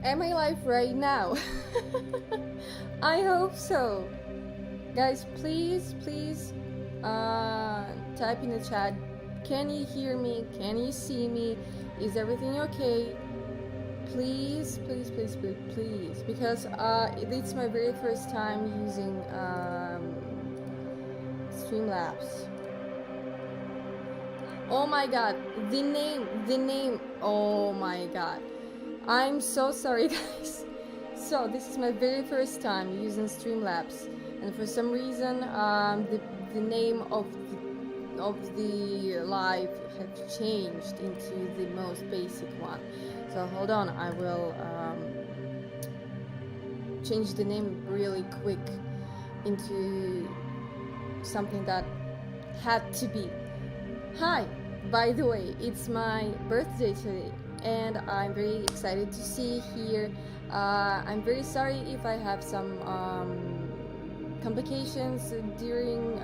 Am I live right now? I hope so. Guys, please type in the chat. Can you hear me? Can you see me? Is everything okay? Please, because it's my very first time using Streamlabs. Oh my god, the name, oh my god. I'm so sorry, guys. So this is my very first time using Streamlabs, and for some reason the name of the live have changed into the most basic one. So hold on, I will change the name really quick into something that had to be. Hi, by the way, it's my birthday today, and I'm very excited to see you here. I'm very sorry if I have some complications during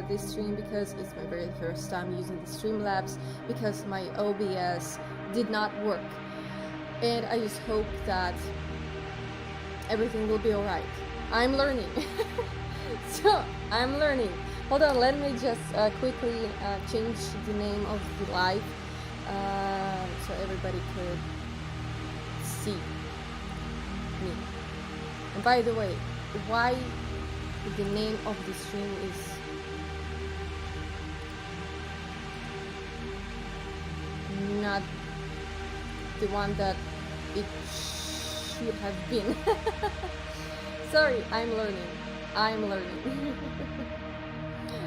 this stream, because it's my very first time using the Streamlabs, because my OBS did not work, and I just hope that everything will be alright. I'm learning. So I'm learning. Hold on, let me just quickly change the name of the live so everybody could see me. And by the way, why the name of the stream is not the one that it should have been. Sorry, I'm learning.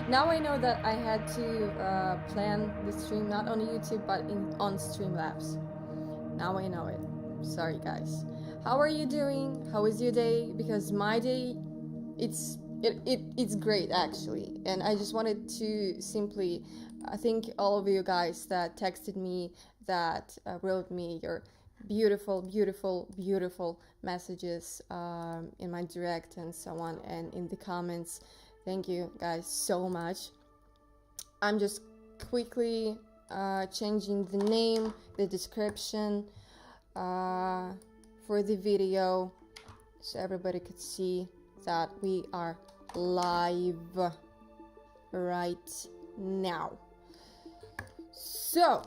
Now I know that I had to plan the stream not on YouTube but on Streamlabs. Now I know it. Sorry guys. How are you doing? How is your day? Because my day, it's great actually. And I just wanted to simply thank all of you guys that texted me, that wrote me your beautiful messages in my direct and so on, and in the comments. Thank you guys so much. I'm just quickly changing the name, the description for the video, so everybody could see that we are live right now. So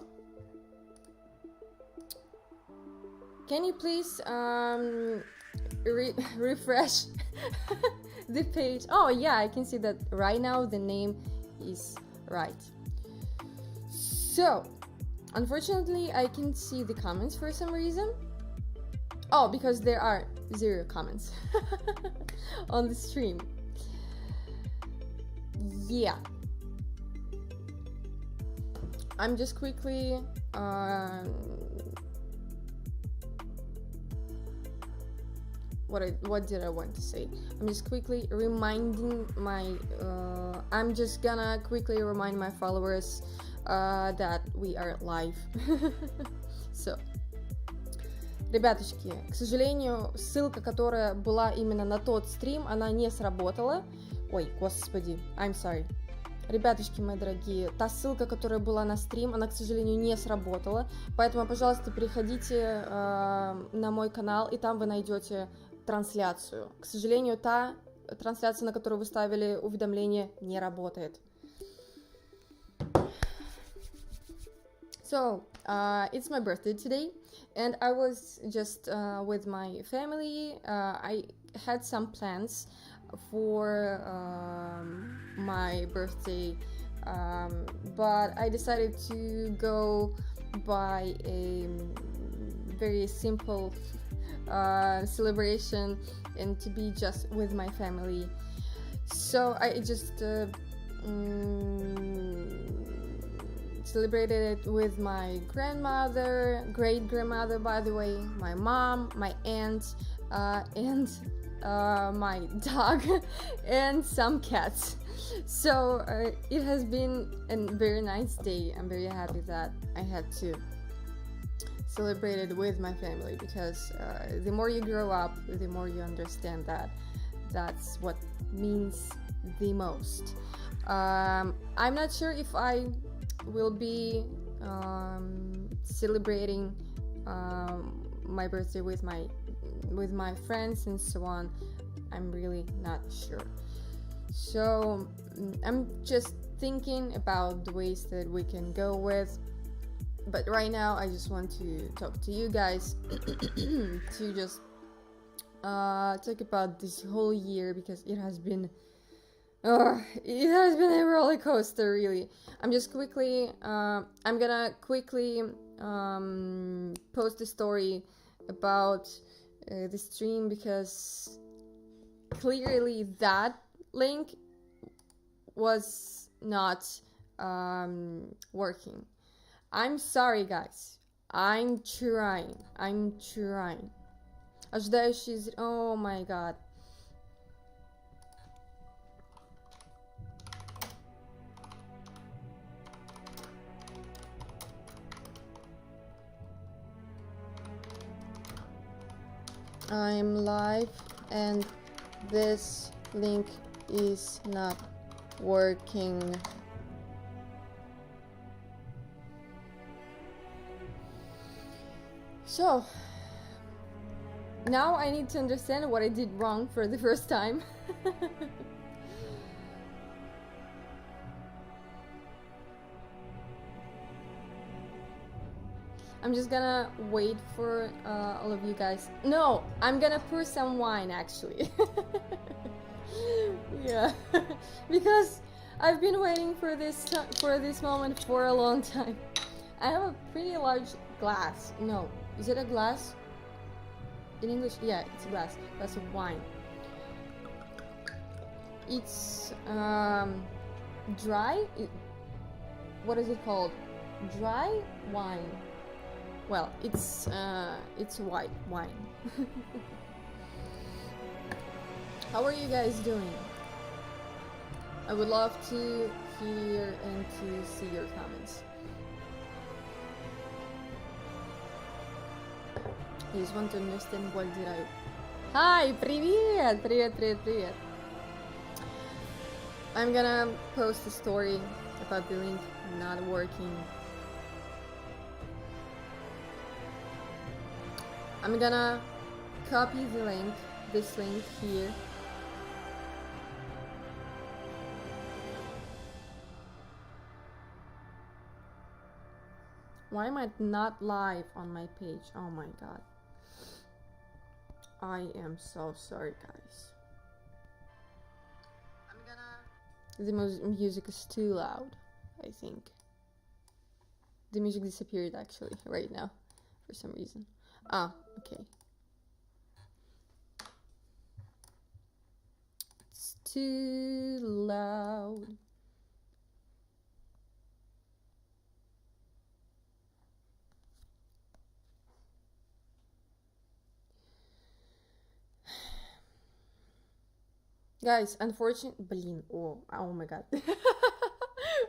can you please refresh the page? Oh yeah, I can see that right now the name is right. So unfortunately I can see the comments for some reason. Oh, because there are 0 comments on the stream. Yeah, I'm just quickly what did I want to say? I'm just quickly reminding my I'm just gonna quickly remind my followers that we are live. So, ребяточки, к сожалению, ссылка, которая была именно на тот стрим, она не сработала. Ой, господи, I'm sorry. Ребяточки мои дорогие, та ссылка, которая была на стрим, она, к сожалению, не сработала. Поэтому, пожалуйста, переходите на мой канал, и там вы найдете трансляцию. К сожалению, та трансляция, на которую вы ставили уведомление, не работает. So, it's my birthday today, and I was just with my family. I had some plans for my birthday, but I decided to go by a very simple celebration and to be just with my family. So I just celebrated it with my grandmother, great grandmother, by the way, my mom, my aunt, and my dog, and some cats. So it has been a very nice day. I'm very happy that I had to celebrate it with my family, because the more you grow up, the more you understand that that's what means the most. I'm not sure if I will be celebrating my birthday with my friends and so on. I'm really not sure. So I'm just thinking about the ways that we can go with. But right now I just want to talk to you guys to just talk about this whole year, because it has been a roller coaster, really. I'm gonna quickly post a story about the stream, because clearly that link was not working. I'm sorry, guys. I'm trying. Oh my god. I'm live and this link is not working. So now I need to understand what I did wrong for the first time. I'm just gonna wait for all of you guys. No, I'm gonna pour some wine, actually. Yeah, because I've been waiting for this moment for a long time. I have a pretty large glass. No, is it a glass? In English, yeah, it's a glass of wine. It's dry. What is it called? Dry wine. Well, it's white wine. How are you guys doing? I would love to hear and to see your comments. I just want to understand what did I... Hi, привет. I'm gonna post a story about the link not working. I'm gonna copy the link, this link here. Why am I not live on my page? Oh my god. I am so sorry, guys. The music is too loud, I think. The music disappeared actually right now for some reason. Ah, okay. It's too loud. Guys, unfortunately, oh my god.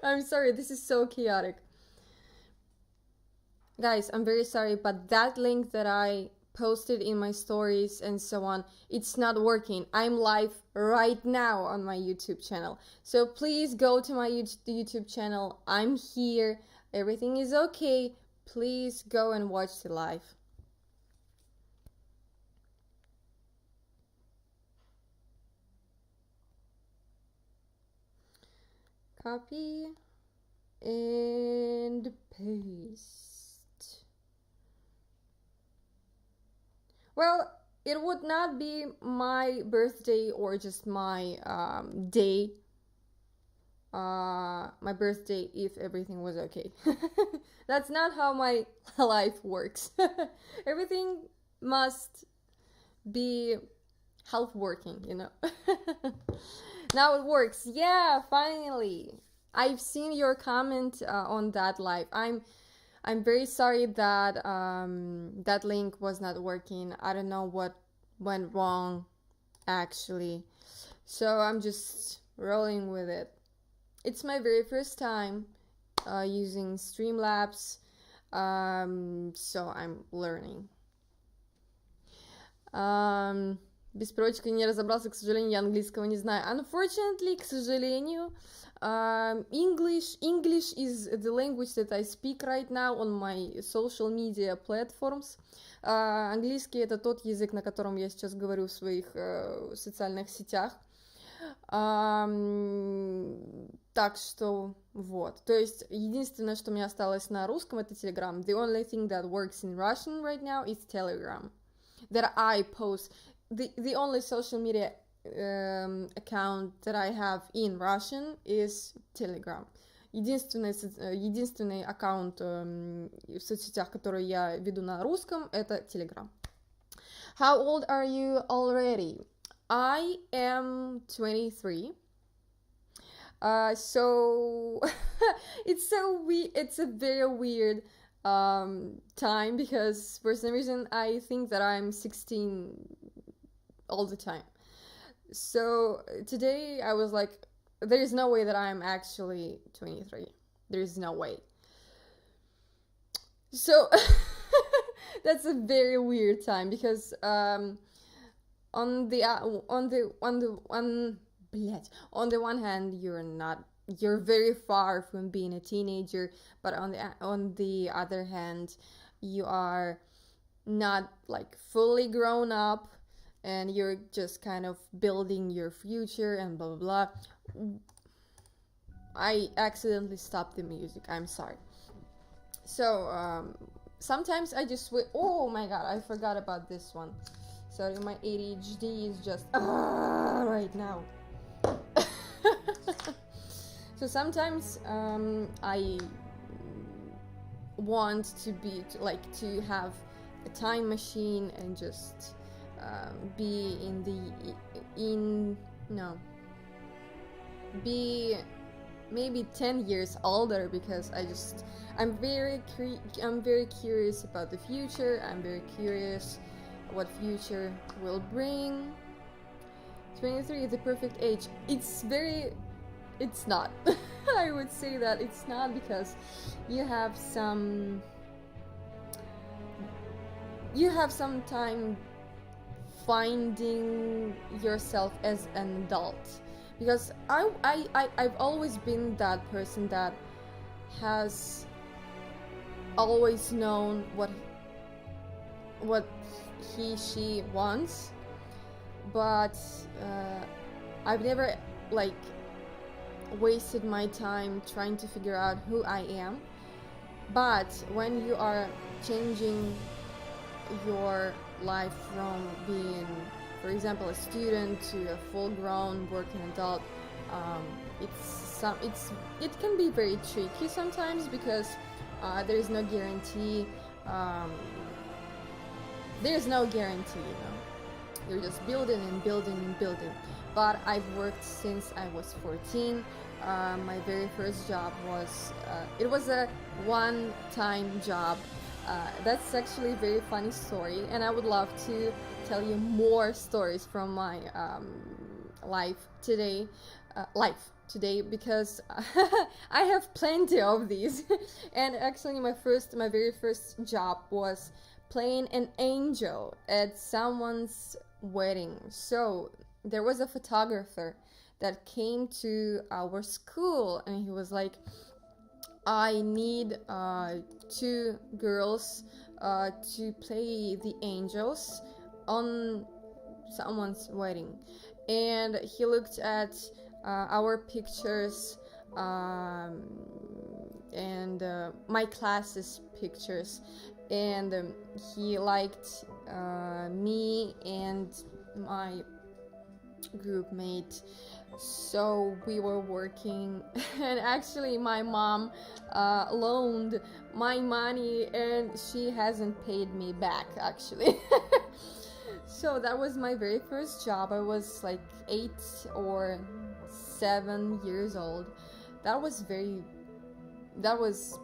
I'm sorry, this is so chaotic. Guys, I'm very sorry, but that link that I posted in my stories and so on, it's not working. I'm live right now on my YouTube channel. So please go to my YouTube channel. I'm here. Everything is okay. Please go and watch the live. Copy and paste. Well, it would not be my birthday or just my day, my birthday, if everything was okay. That's not how my life works. Everything must be half working, you know. Now it works. Yeah, finally. I've seen your comment on that live. I'm very sorry that that link was not working. I don't know what went wrong actually. So I'm just rolling with it. It's my very first time using Streamlabs, so I'm learning. Без переводчика не разобрался, к сожалению, я английского не знаю. Unfortunately, к сожалению, English is the language that I speak right now on my social media platforms. Английский — это тот язык, на котором я сейчас говорю в своих социальных сетях. Так что вот. То есть единственное, что мне осталось на русском, это Telegram. The only thing that works in Russian right now is Telegram. That I post. The only social media account that I have in Russian is Telegram. Единственный аккаунт в соцсетях, который я веду на русском, это Telegram. How old are you already? I am 23. So it's a very weird time, because for some reason I think that I'm 16 all the time. So today I was like, there's no way that I'm actually 23. There's no way. So that's a very weird time, because on the one hand, you're very far from being a teenager, but on the other hand, you are not like fully grown up, and you're just kind of building your future and blah blah blah. I accidentally stopped the music, I'm sorry. So sometimes I just oh my god, I forgot about this one. Sorry, my ADHD is just right now. So sometimes I want to have a time machine and just be be maybe 10 years older, because I'm very curious about the future. I'm very curious what future will bring. 23 is the perfect age. It's not. I would say that it's not, because you have some time finding yourself as an adult, because I've always been that person that has always known what she wants, but I've never wasted my time trying to figure out who I am. But when you are changing your life from being, for example, a student to a full-grown working adult, it can be very tricky sometimes, because there is no guarantee. There's no guarantee, You're just building and building and building. But I've worked since I was 14. My very first job was it was a one-time job. That's actually a very funny story, and I would love to tell you more stories from my life today, because I have plenty of these. And actually, my very first job was playing an angel at someone's wedding. So there was a photographer that came to our school, and he was like, I need 2 girls to play the angels on someone's wedding. And he looked at our pictures and my class's pictures, and he liked me and my group mate. So we were working, and actually my mom loaned my money, and she hasn't paid me back, actually. So that was my very first job. I was like 8 or 7 years old. That was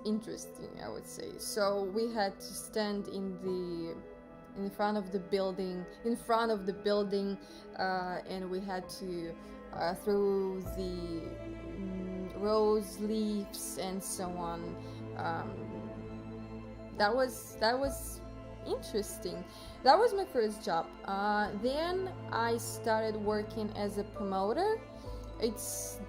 interesting, I would say. So we had to stand in front of the building, and we had to throw the rose leaves and so on. That was Interesting. That was my first job. Then I started working as a promoter. It's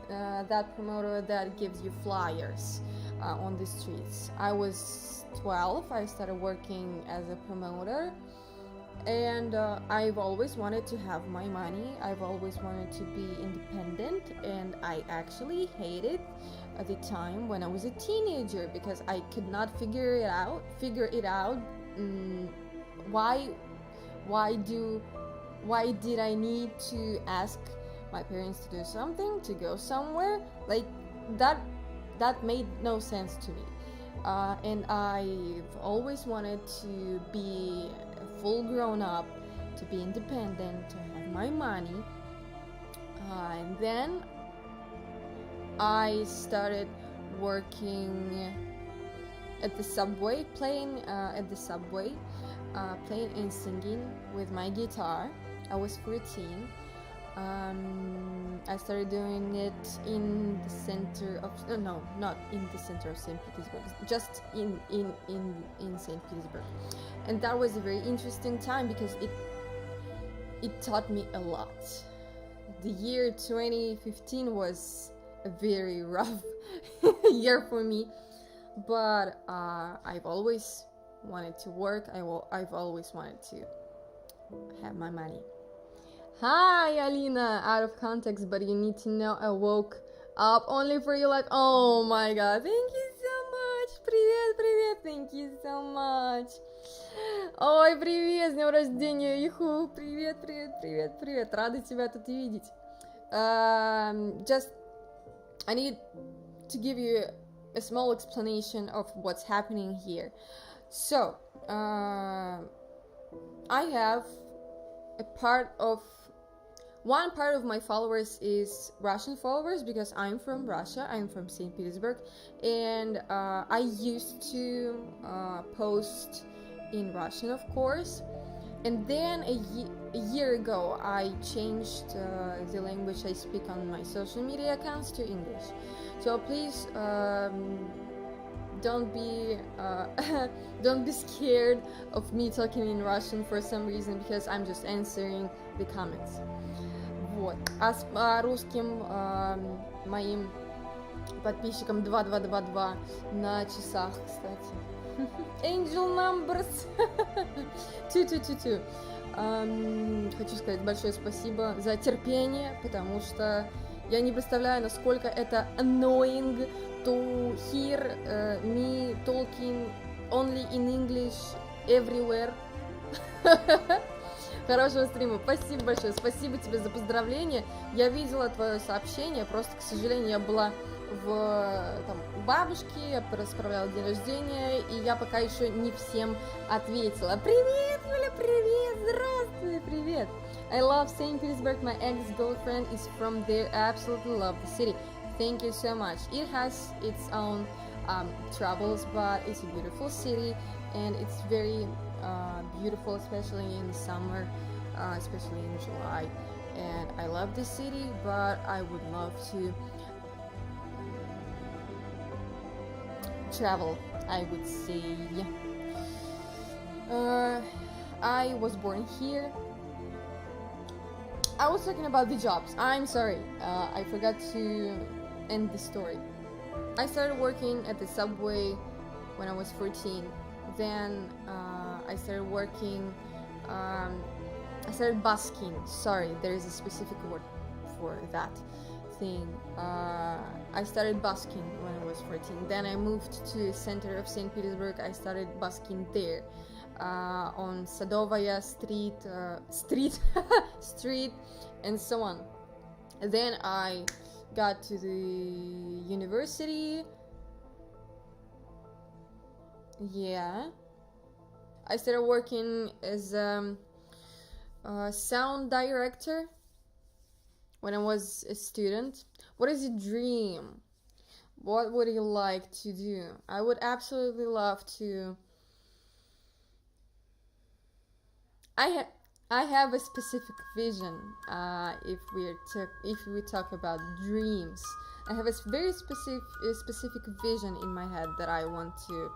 that promoter that gives you flyers on the streets. I was 12. I started working as a promoter, and I've always wanted to have my money. I've always wanted to be independent, and I actually hated at the time when I was a teenager because I could not figure it out. Why why did I need to ask my parents to do something, to go somewhere? Like that made no sense to me. And I've always wanted to be a full grown up, to be independent, to have my money. And then I started working at the subway, playing and singing with my guitar. I was 14. I started doing it in the center of not in the center of St. Petersburg, just in St. Petersburg, and that was a very interesting time because it taught me a lot. The year 2015 was a very rough year for me, but I've always wanted to work. I've always wanted to have my money. Hi, Alina. Out of context, but you need to know I woke up only for you. Like, oh my god, thank you so much. Привет, thank you so much. Ой, привет, с днем рождения, юху. Привет. Рада тебя тут видеть. Just, I need to give you a small explanation of what's happening here. So, I have one part of my followers is Russian followers because I'm from Russia, I'm from St. Petersburg, and I used to post in Russian, of course, and then a year ago I changed the language I speak on my social media accounts to English. So please don't be scared of me talking in Russian for some reason because I'm just answering the comments. Вот. А с русским моим подписчикам 2222 на часах, кстати. Angel numbers 2222. Хочу сказать большое спасибо за терпение, потому что я не представляю, насколько это annoying to hear me talking only in English everywhere. Хорошего стрима, спасибо большое, спасибо тебе за поздравление. Я видела твое сообщение, просто, к сожалению, я была у бабушки, я справляла день рождения, и я пока еще не всем ответила. Привет, Юля, привет, здравствуй, привет. I love St. Petersburg, my ex-girlfriend is from there, I absolutely love the city. Thank you so much. It has its own troubles, but it's a beautiful city, and it's very beautiful, especially in the summer, especially in July. And I love the city, but I would love to travel, I would say. I was born here. I was talking about the jobs. I'm sorry, I forgot to end the story. I started working at the subway when I was 14. Then I started working, I started busking. Sorry, there is a specific word for that thing. I started busking when I was 14. Then I moved to the center of St. Petersburg. I started busking there on Sadovaya street, and so on. Then I got to the university. Yeah, I started working as a sound director when I was a student. What is your dream? What would you like to do? I would absolutely love to. I have a specific vision. If we talk about dreams, I have a very specific vision in my head that I want to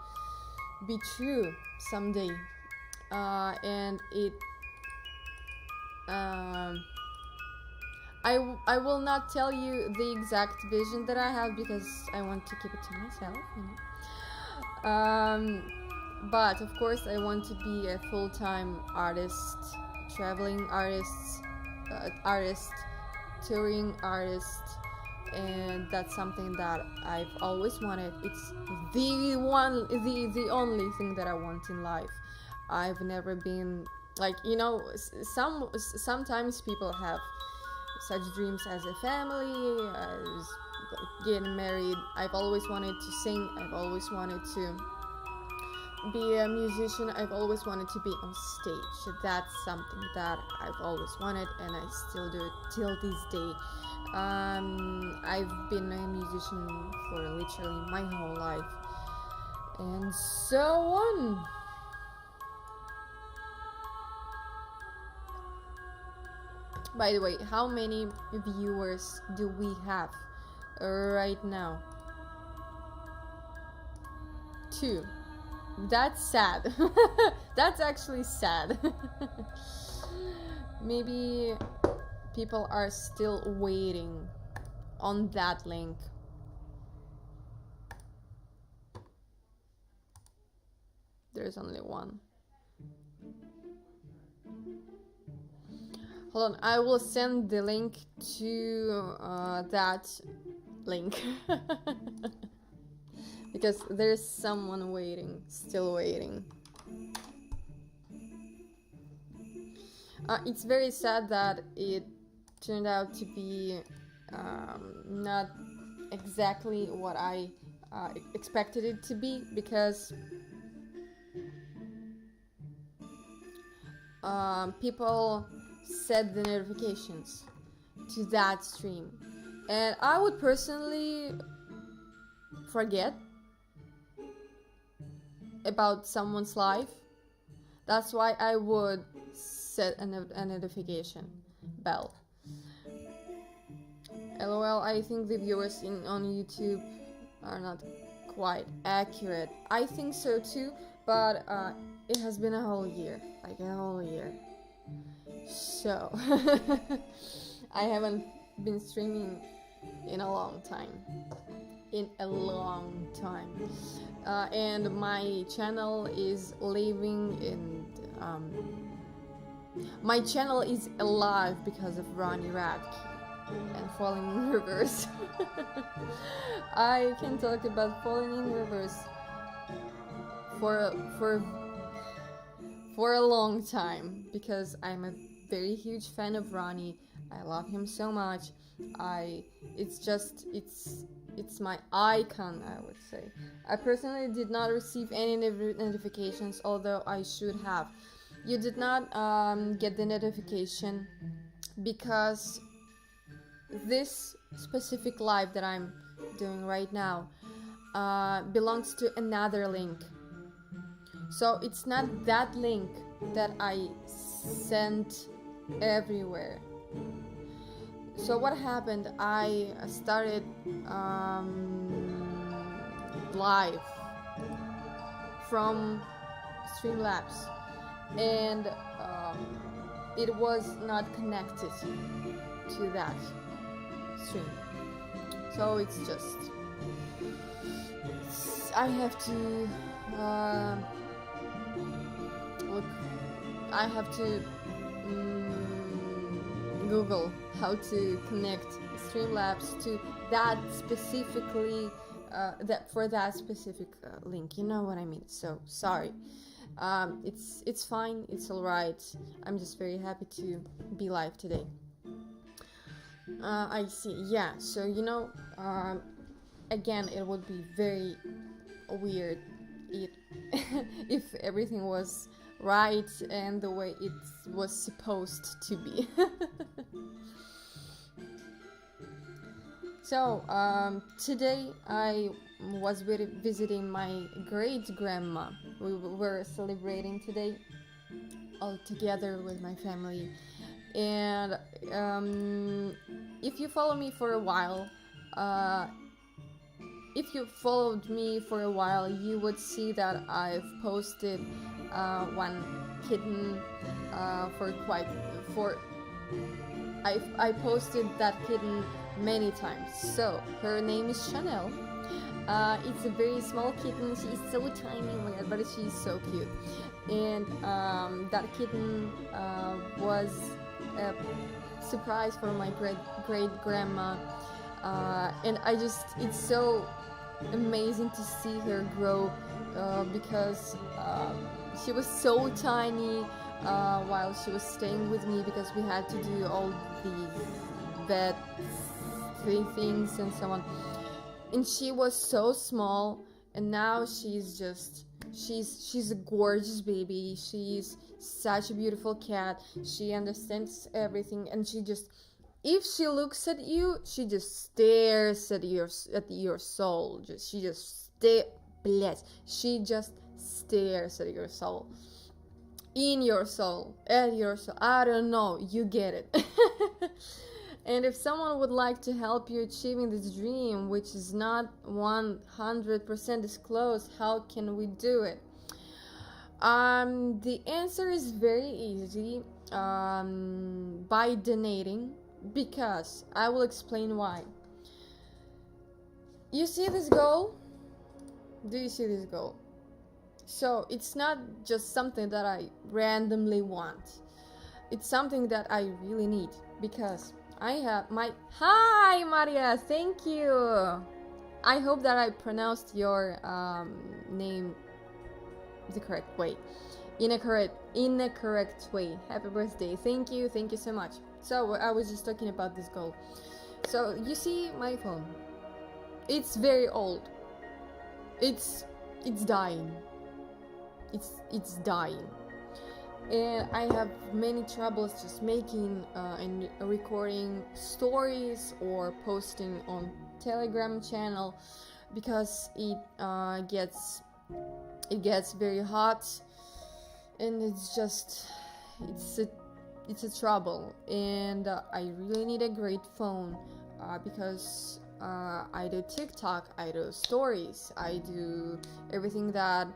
be true someday. And it I will not tell you the exact vision that I have because I want to keep it to myself, you know. But of course I want to be a full-time artist, traveling artist, touring artist, and that's something that I've always wanted. It's the only thing that I want in life. I've never been like, you know, sometimes people have such dreams as a family, as getting married. I've always wanted to sing. I've always wanted to be a musician. I've always wanted to be on stage. That's something that I've always wanted, and I still do it till this day. I've been a musician for literally my whole life, and so on. By the way, how many viewers do we have right now? 2. That's sad. That's actually sad. Maybe people are still waiting on that link. There's only 1. Hold on, I will send the link to that link. Because there's someone waiting, still waiting. It's very sad that it turned out to be not exactly what I expected it to be, because people set the notifications to that stream, and I would personally forget about someone's life. That's why I would set a notification bell. LOL, I think the viewers on YouTube are not quite accurate. I think so too, but it has been a whole year, like a whole year. So I haven't been streaming in a long time. And my channel is living in my channel is alive because of Ronnie Radke and Falling in Reverse. I can talk about Falling in Reverse for a long time, because I'm a very huge fan of Ronnie. I love him so much. It's my icon, I would say. I personally did not receive any notifications, although I should have. You did not get the notification because this specific live that I'm doing right now belongs to another link. So it's not that link that I sent everywhere. So what happened, I started live from Streamlabs, and it was not connected to that stream. So it's just, I have to look, I have to Google how to connect Streamlabs to that specifically, for that specific link. You know what I mean? So sorry. It's fine. It's all right. I'm just very happy to be live today. I see. Yeah. So you know, again, it would be very weird if everything was right and the way it was supposed to be. So today I was visiting my great grandma. We were celebrating today all together with my family, and if you follow me for a while, if you followed me for a while, you would see that I've posted one kitten I posted that kitten many times. So her name is Chanel. It's a very small kitten. She's so tiny, oh my god, but she's so cute. And that kitten was a surprise for my great grandma. And it's so amazing to see her grow because she was so tiny while she was staying with me, because we had to do all these vet things and so on. And she was so small, and now she's a gorgeous baby. She's such a beautiful cat. She understands everything, and if she looks at you, she just stares at your soul. She just stares at your soul. In your soul, at your soul. I don't know, you get it. And if someone would like to help you achieving this dream, which is not 100% disclosed, how can we do it? The answer is very easy, by donating, because I will explain why. You see this goal? Do you see this goal? So it's not just something that I randomly want. It's something that I really need, because I have Hi, Maria, thank you. I hope that I pronounced your name the correct way. In a correct way. Happy birthday. Thank you so much. So I was just talking about this goal. So you see my phone. It's very old. It's dying. It's dying. And I have many troubles just making and recording stories or posting on Telegram channel, because it gets very hot, and it's a trouble. And I really need a great phone, because I do TikTok, I do stories, I do everything that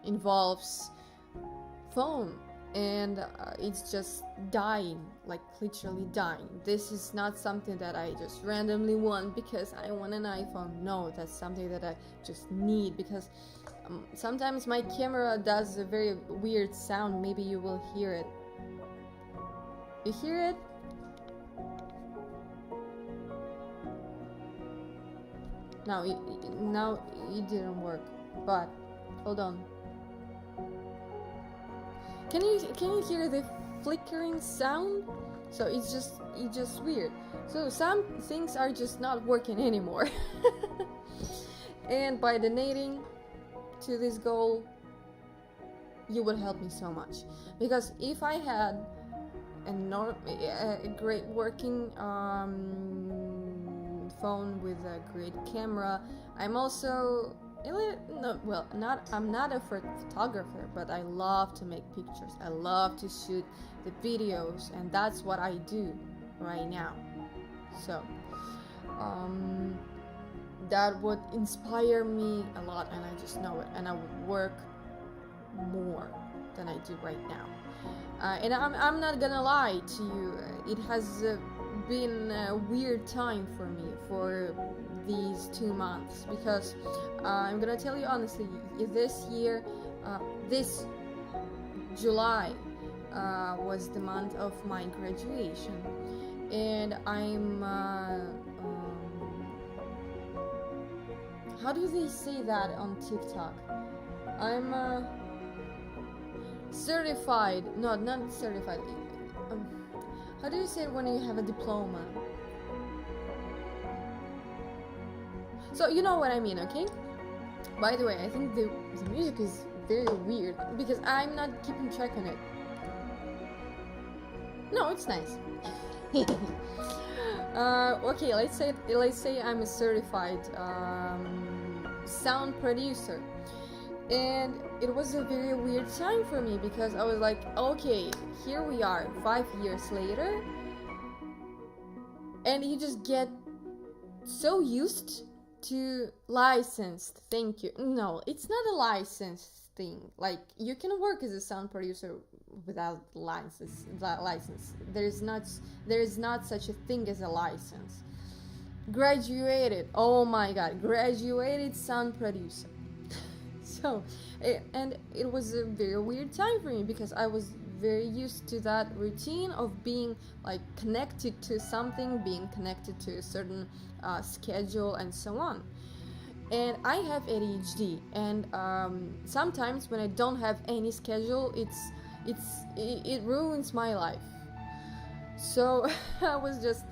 involves phone, and it's just dying, like literally dying. This is not something that I just randomly want because I want an iPhone. No, that's something that I just need, because sometimes my camera does a very weird sound. Maybe you will hear it. You hear it? Now it didn't work, but hold on. Can you hear the flickering sound? So it's just weird. So some things are just not working anymore. And by donating to this goal, you would help me so much. Because if I had a great working phone with a great camera, I'm also I'm not a photographer, but I love to make pictures. I love to shoot the videos, and that's what I do right now. So that would inspire me a lot, and I just know it, and I would work more than I do right now. And I'm not gonna lie to you, it has been a weird time for me for these 2 months, because I'm gonna tell you honestly, this year, this July was the month of my graduation, and I'm how do they say that on TikTok? I'm certified. No, not certified. How do you say it when you have a diploma? So you know what I mean, okay? By the way, I think the music is very weird because I'm not keeping track on it. No, it's nice. Okay, let's say I'm a certified sound producer, and it was a very weird time for me because I was like, okay, here we are 5 years later, and you just get so used to licensed. Thank you. No, it's not a licensed thing. Like, you can work as a sound producer without license. There is not such a thing as a license. Graduated. Oh my god, graduated sound producer. So, and it was a very weird time for me because I was very used to that routine of being like connected to something, being connected to a certain schedule and so on. And I have ADHD, and sometimes when I don't have any schedule, it ruins my life. So I was just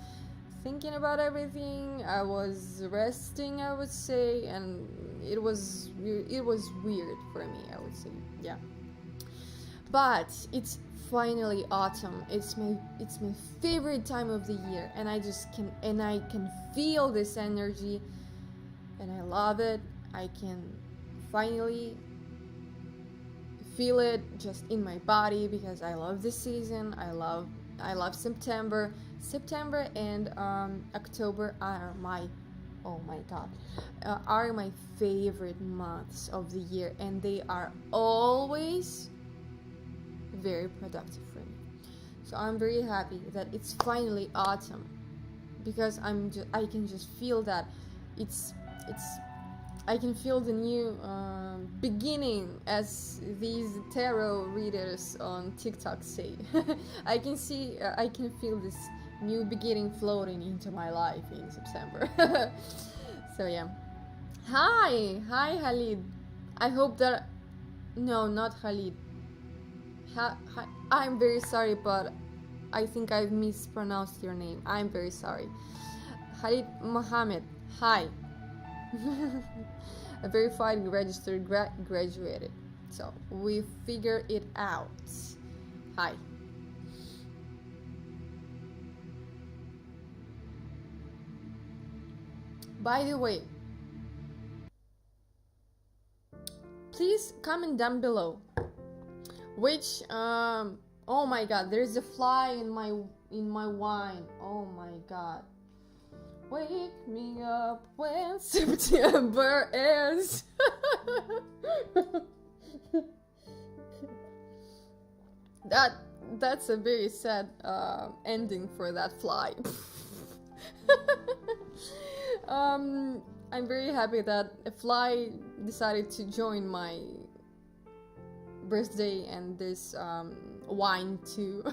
thinking about everything. I was resting, I would say, and it was weird for me, I would say. Yeah. But it's finally autumn. It's my favorite time of the year, and I can feel this energy, and I love it. I can finally feel it just in my body because I love this season. I love September. September and October are my are my favorite months of the year, and they are always very productive for me. So I'm very happy that it's finally autumn, because I can just feel that I can feel the new beginning, as these tarot readers on TikTok say. I can feel this new beginning floating into my life in September. So yeah. Hi Khalid. I hope that no, not Khalid. Hi, I'm very sorry, but I think I've mispronounced your name. I'm very sorry. Khalid Mohammed. Hi. A verified registered graduated. So we figure it out. Hi. By the way, please comment down below which oh my god, there's a fly in my wine. Oh my god. Wake me up when September ends. That's a very sad ending for that fly. I'm very happy that a fly decided to join my birthday and this wine too.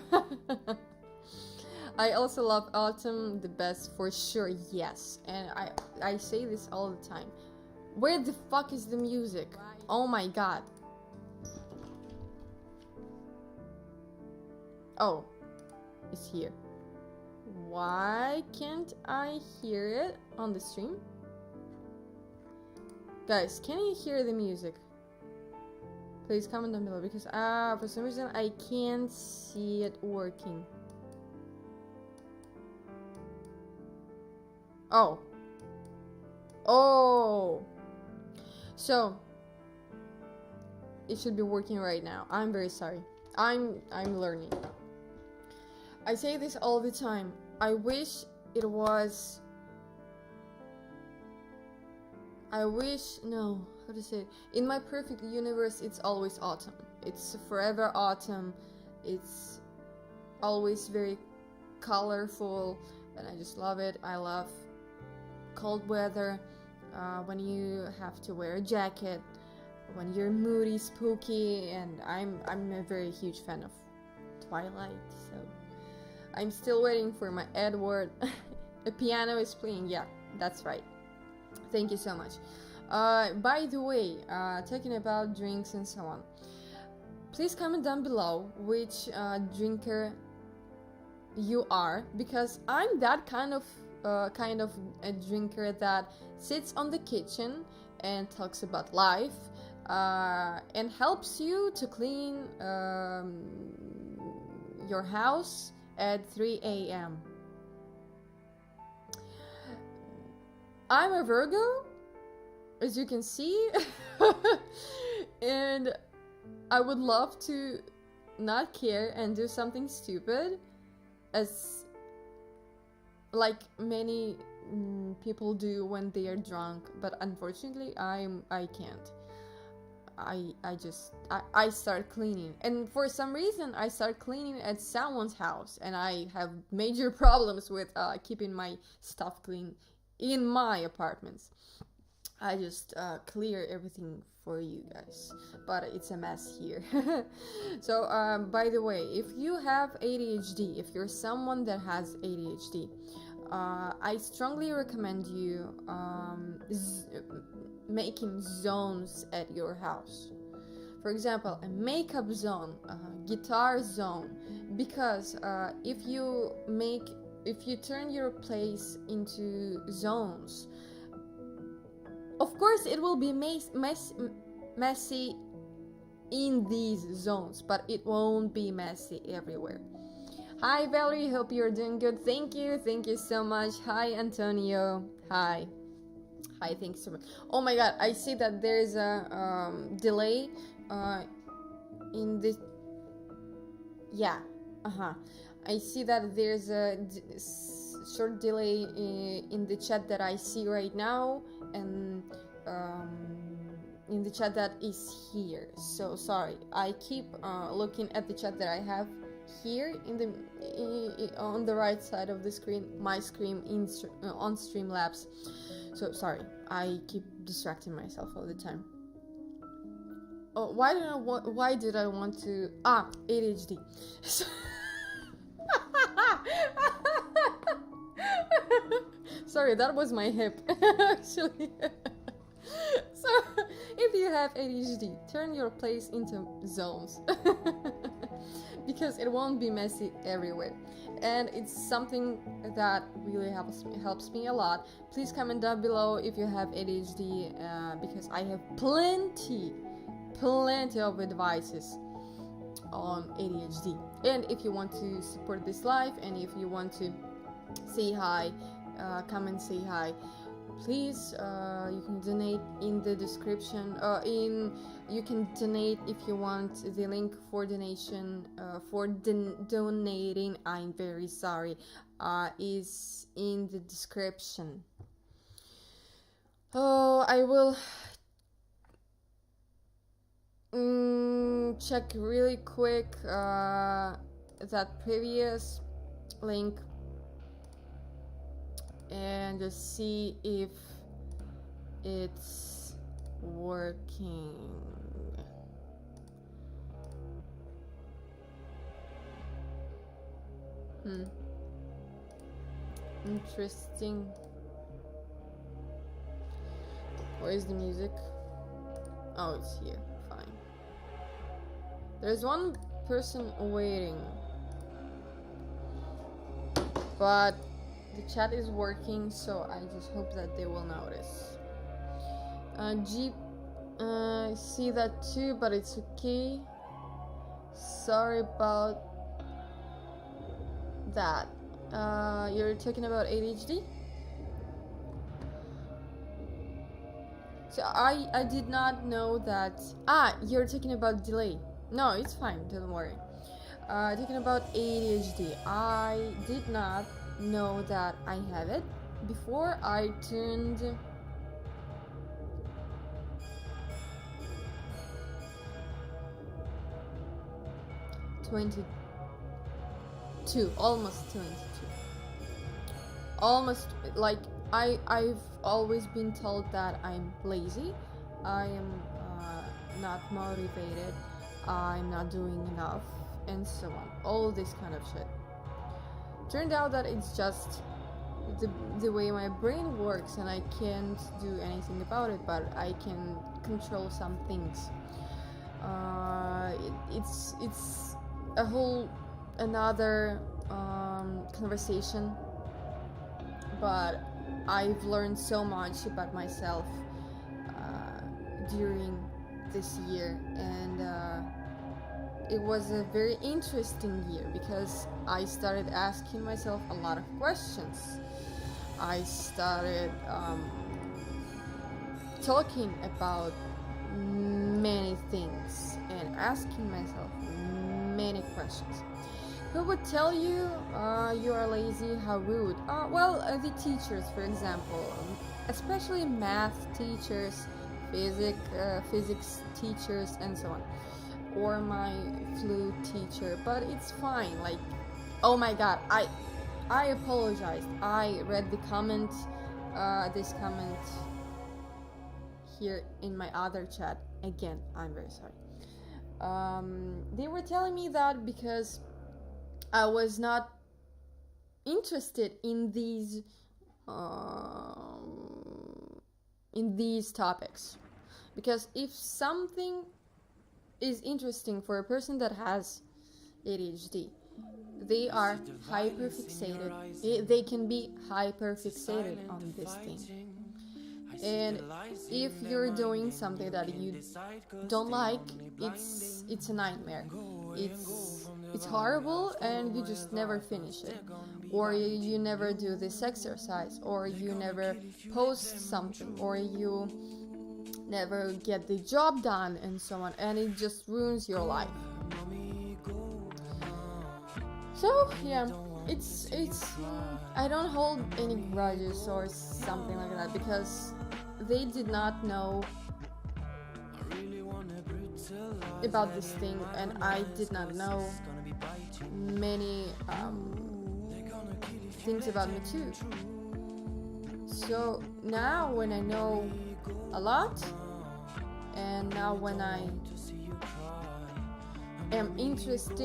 I also love autumn the best, for sure, yes. And I say this all the time. Where the fuck is the music? Oh my god. Oh, it's here. Why can't I hear it on the stream? Guys, can you hear the music? Please comment down below, because for some reason I can't see it working. Oh, so it should be working right now. I'm very sorry. I'm learning. I say this all the time. I wish it was. No, how to say it? In my perfect universe, it's always autumn. It's forever autumn. It's always very colorful, and I just love it. I love cold weather, when you have to wear a jacket, when you're moody, spooky, and I'm a very huge fan of Twilight, so I'm still waiting for my Edward. A piano is playing, yeah, that's right. Thank you so much. By the way, talking about drinks and so on, please comment down below which drinker you are, because I'm that kind of a drinker that sits on the kitchen and talks about life, and helps you to clean your house at 3 a.m. I'm a Virgo, as you can see, and I would love to not care and do something stupid, as like many people do when they are drunk, but unfortunately I can't. I start cleaning, and for some reason I start cleaning at someone's house, and I have major problems with keeping my stuff clean in my apartments. I just clear everything for you guys, but it's a mess here. So by the way, if you have ADHD, if you're someone that has ADHD, I strongly recommend you making zones at your house. For example, a makeup zone, a guitar zone, because if you turn your place into zones, of course it will be messy in these zones, but it won't be messy everywhere. Hi Valerie, hope you're doing good. Thank you so much. Hi Antonio. Hi, thanks so much. Oh my god, I see that there's a delay in this. Yeah, I see that there's a short delay in the chat that I see right now, and in the chat that is here. So sorry, I keep looking at the chat that I have here on the right side of the screen, my screen on Streamlabs. So sorry, I keep distracting myself all the time. Oh, why did I want to ADHD? Sorry, that was my hip actually. So if you have ADHD, turn your place into zones. Because it won't be messy everywhere, and it's something that really helps me a lot. Please comment down below if you have ADHD, because I have plenty of advices on ADHD. And if you want to support this live, and if you want to say hi, come and say hi, please, you can donate in the description. You can donate if you want. The link for donation, for donating, I'm very sorry, is in the description. Oh, I will check really quick that previous link and just see if it's working. Interesting. Where's the music? Oh, it's here. Fine. There's one person waiting, but the chat is working, so I just hope that they will notice. Jeep, see that too, but it's okay. Sorry about that. You're talking about ADHD? So I did not know that. You're talking about delay. No, it's fine, don't worry. Talking about ADHD, I did not know that I have it before I turned 22, almost 22. Almost, like, I've always been told that I'm lazy, I am not motivated, I'm not doing enough, and so on. All this kind of shit. Turned out that it's just the way my brain works, and I can't do anything about it, but I can control some things. It's a whole another conversation, but I've learned so much about myself during this year, and it was a very interesting year because I started asking myself a lot of questions. I started talking about many things and asking myself many questions. Who would tell you you are lazy? How rude? Well, the teachers, for example, especially math teachers, physics teachers, and so on, or my flute teacher. But it's fine. Like, oh my God, I apologized. I read the comment, this comment here in my other chat. Again, I'm very sorry. They were telling me that because I was not interested in these topics. Because if something is interesting for a person that has ADHD, they are hyperfixated. They can be hyperfixated on this thing. And if you're doing something that you don't like, it's a nightmare. It's horrible, and you just never finish it, or you never do this exercise, or you never post something, or you never get the job done, and so on, and it just ruins your life. So yeah, it's I don't hold any grudges or something like that, because they did not know about this thing, and I did not know many things about me too. So now when I know a lot, and now when I am interested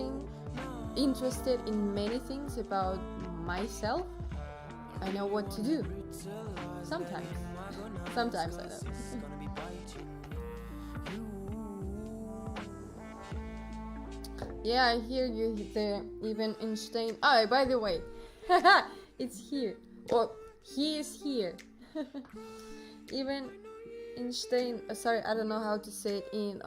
in many things about myself, I know what to do. Sometimes I don't. Yeah, I hear you there, even Einstein. Oh, by the way, it's here. Well, he is here. Even Einstein, sorry, I don't know how to say it in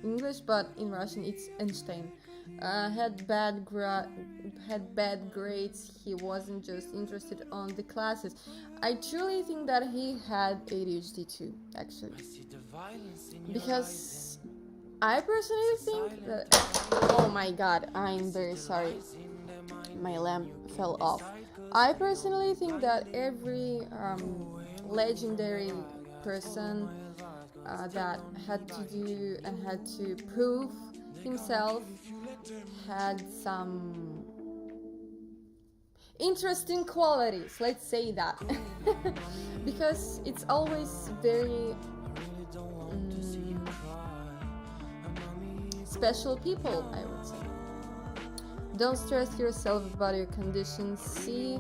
English, but in Russian it's Einstein. Had bad grades. He wasn't just interested on the classes. I truly think that he had ADHD too, actually, because I personally think that... Oh my God, I'm very sorry. My lamp fell off. I personally think that every legendary person that had to do and had to prove himself had some interesting qualities, let's say that. Because it's always very special people, I would say. Don't stress yourself about your condition. See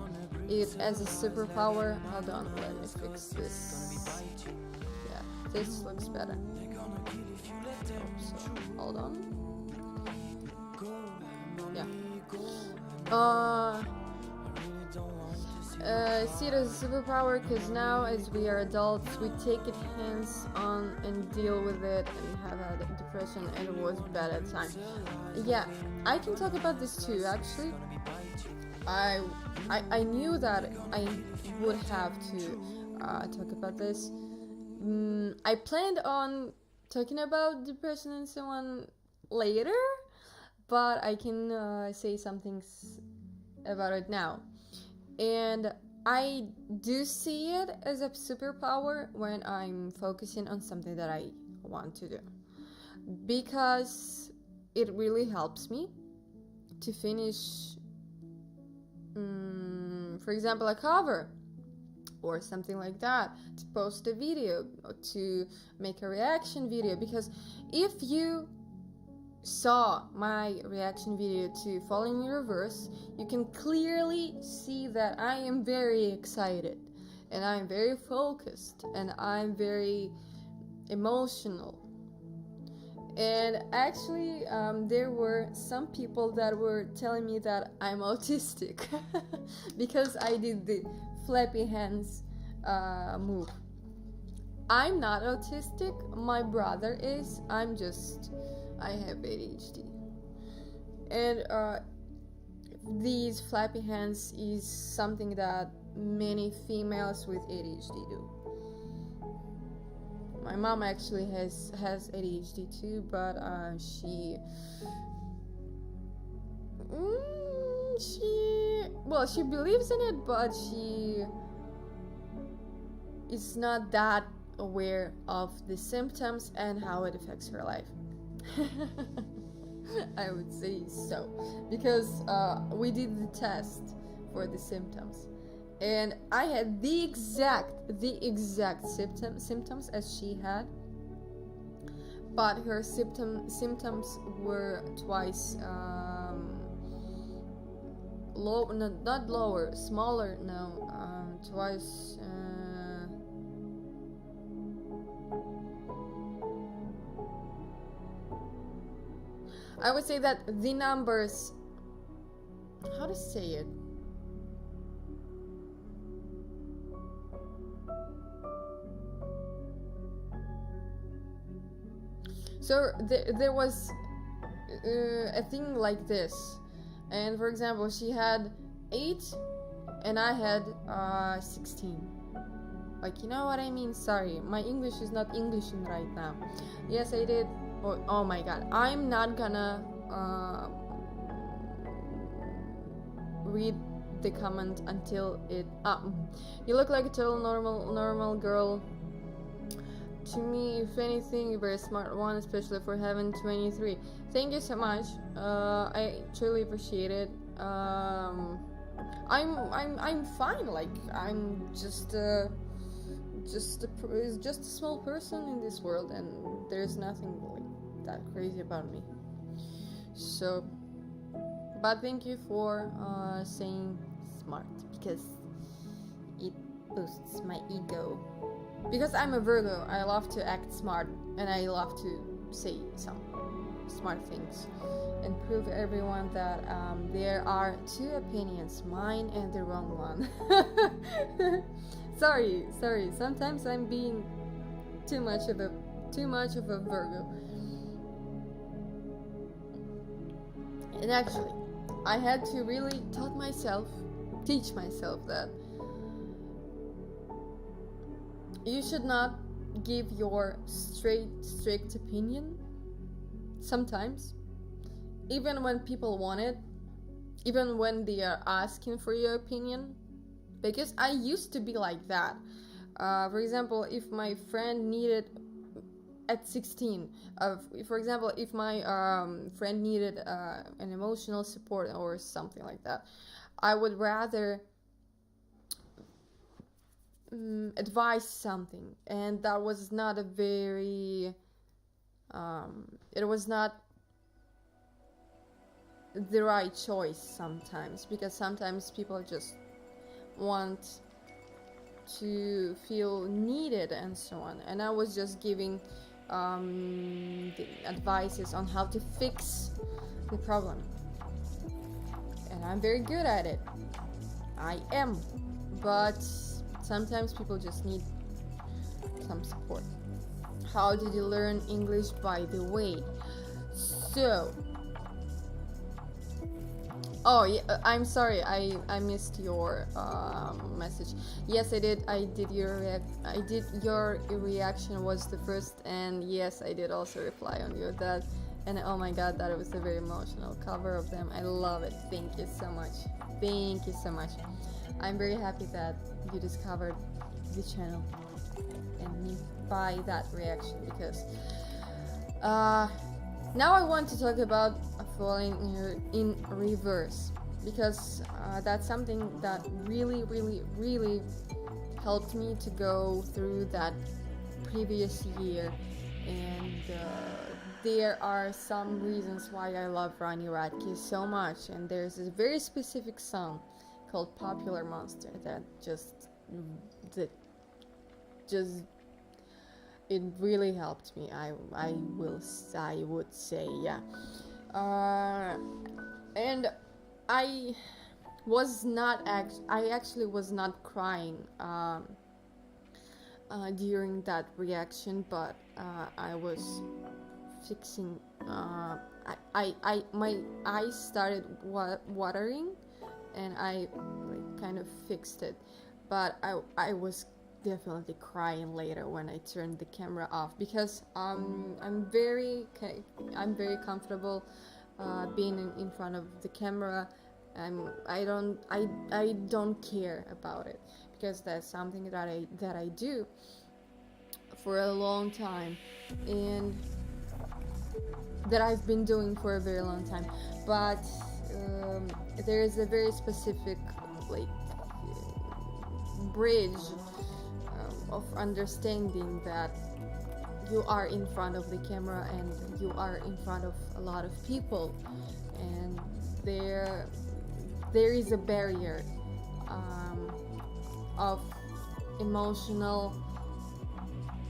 it as a superpower. Hold on, let me fix this. Yeah, this looks better. So, hold on. Yeah. See it as a superpower, because now as we are adults, we take it hands on and deal with it, and have had depression, and it was bad at the time. Yeah, I can talk about this too, actually. I knew that I would have to talk about this. I planned on talking about depression and so on later, but I can say some things about it now. And I do see it as a superpower when I'm focusing on something that I want to do, because it really helps me to finish, for example, a cover or something like that, to post a video, or to make a reaction video. Because if you saw my reaction video to Falling in Reverse, you can clearly see that I am very excited, and I'm very focused, and I'm very emotional. And actually, there were some people that were telling me that I'm autistic because I did the flappy hands move. I'm not autistic, my brother is. I have ADHD. And these flappy hands is something that many females with ADHD do. My mom actually has ADHD too, but she She believes in it, but she is not that aware of the symptoms and how it affects her life. I would say so, because we did the test for the symptoms, and I had the exact symptoms as she had, but her symptoms were twice not lower, smaller. No, twice. I would say that the numbers. How to say it? So there was a thing like this, and for example, she had 8, and I had 16. Like, you know what I mean? Sorry, my English is not Englishing right now. Yes, I did. Oh my god, I'm not gonna read the comment until it. You look like a total normal girl. To me, if anything, you're a very smart one, especially for having 23. Thank you so much. I truly appreciate it. I'm fine. Like, I'm just a small person in this world, and there's nothing like that crazy about me. So, but thank you for saying smart, because it boosts my ego. Because I'm a Virgo, I love to act smart, and I love to say some smart things and prove to everyone that there are 2 opinions, mine and the wrong one. Sorry. Sometimes I'm being too much of a Virgo. And actually, I had to really teach myself that you should not give your strict opinion sometimes, even when people want it, even when they are asking for your opinion. Because I used to be like that. For example, if my friend needed at 16, for example, if my friend needed an emotional support or something like that, I would rather advise something, and that was not a very it was not the right choice sometimes, because sometimes people just want to feel needed and so on, and I was just giving the advices on how to fix the problem, and I'm very good at it. I am, but sometimes people just need some support. How did you learn English, by the way? So, I'm sorry, I missed your message. Yes, I did. Your reaction was the first, and yes, I did also reply on your that. And oh my god, that was a very emotional cover of them. I love it. Thank you so much. I'm very happy that you discovered the channel and me by that reaction, because now I want to talk about falling in reverse, because that's something that really helped me to go through that previous year, and there are some reasons why I love Ronnie Radke so much, and there's a very specific song called Popular Monster that just it really helped me. I would say, yeah. And I actually was not crying during that reaction, but I was fixing. My eyes started watering, and I kind of fixed it, but I was definitely crying later when I turned the camera off, because I'm very comfortable being in front of the camera. I don't care about it, because that's something that I do for a long time, and that I've been doing for a very long time. But there is a very specific like bridge of understanding that you are in front of the camera and you are in front of a lot of people, and there is a barrier of emotional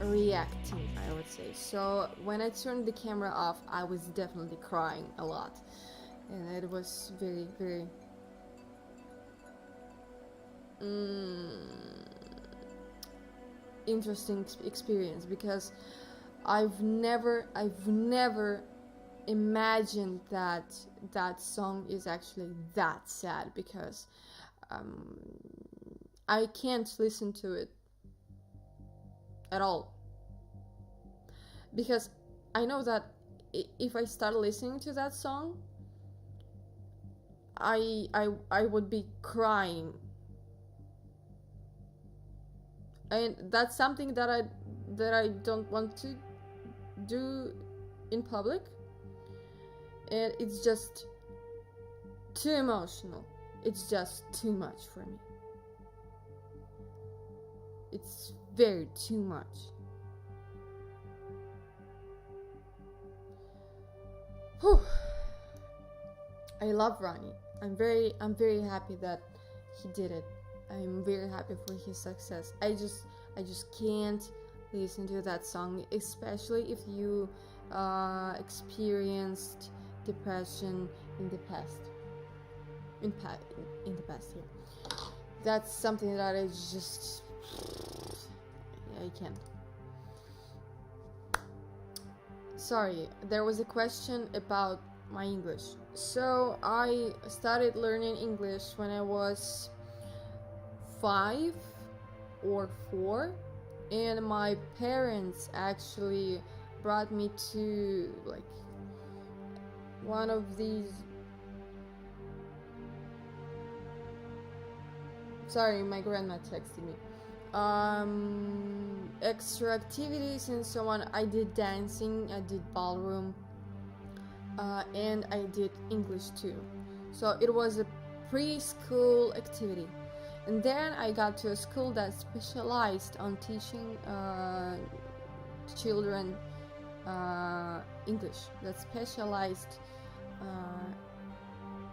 reacting, I would say. So when I turned the camera off, I was definitely crying a lot, and it was very, very interesting experience, because I've never imagined that that song is actually that sad, because I can't listen to it at all, because I know that if I start listening to that song, I would be crying, and that's something that I don't want to do in public, and it's just too emotional. It's just too much for me. It's very too much. Whew. I love Ronnie. I'm very happy that he did it. I'm very happy for his success. I just can't listen to that song, especially if you experienced depression in the past. In the past, yeah. That's something that I can't. Sorry, there was a question about my English. So I started learning English when I was 5 or 4, and my parents actually brought me to like one of these. Sorry, my grandma texted me. Extra activities and so on. I did dancing, I did ballroom, and I did English too. So it was a preschool activity. And then I got to a school that specialized on teaching children English, that specialized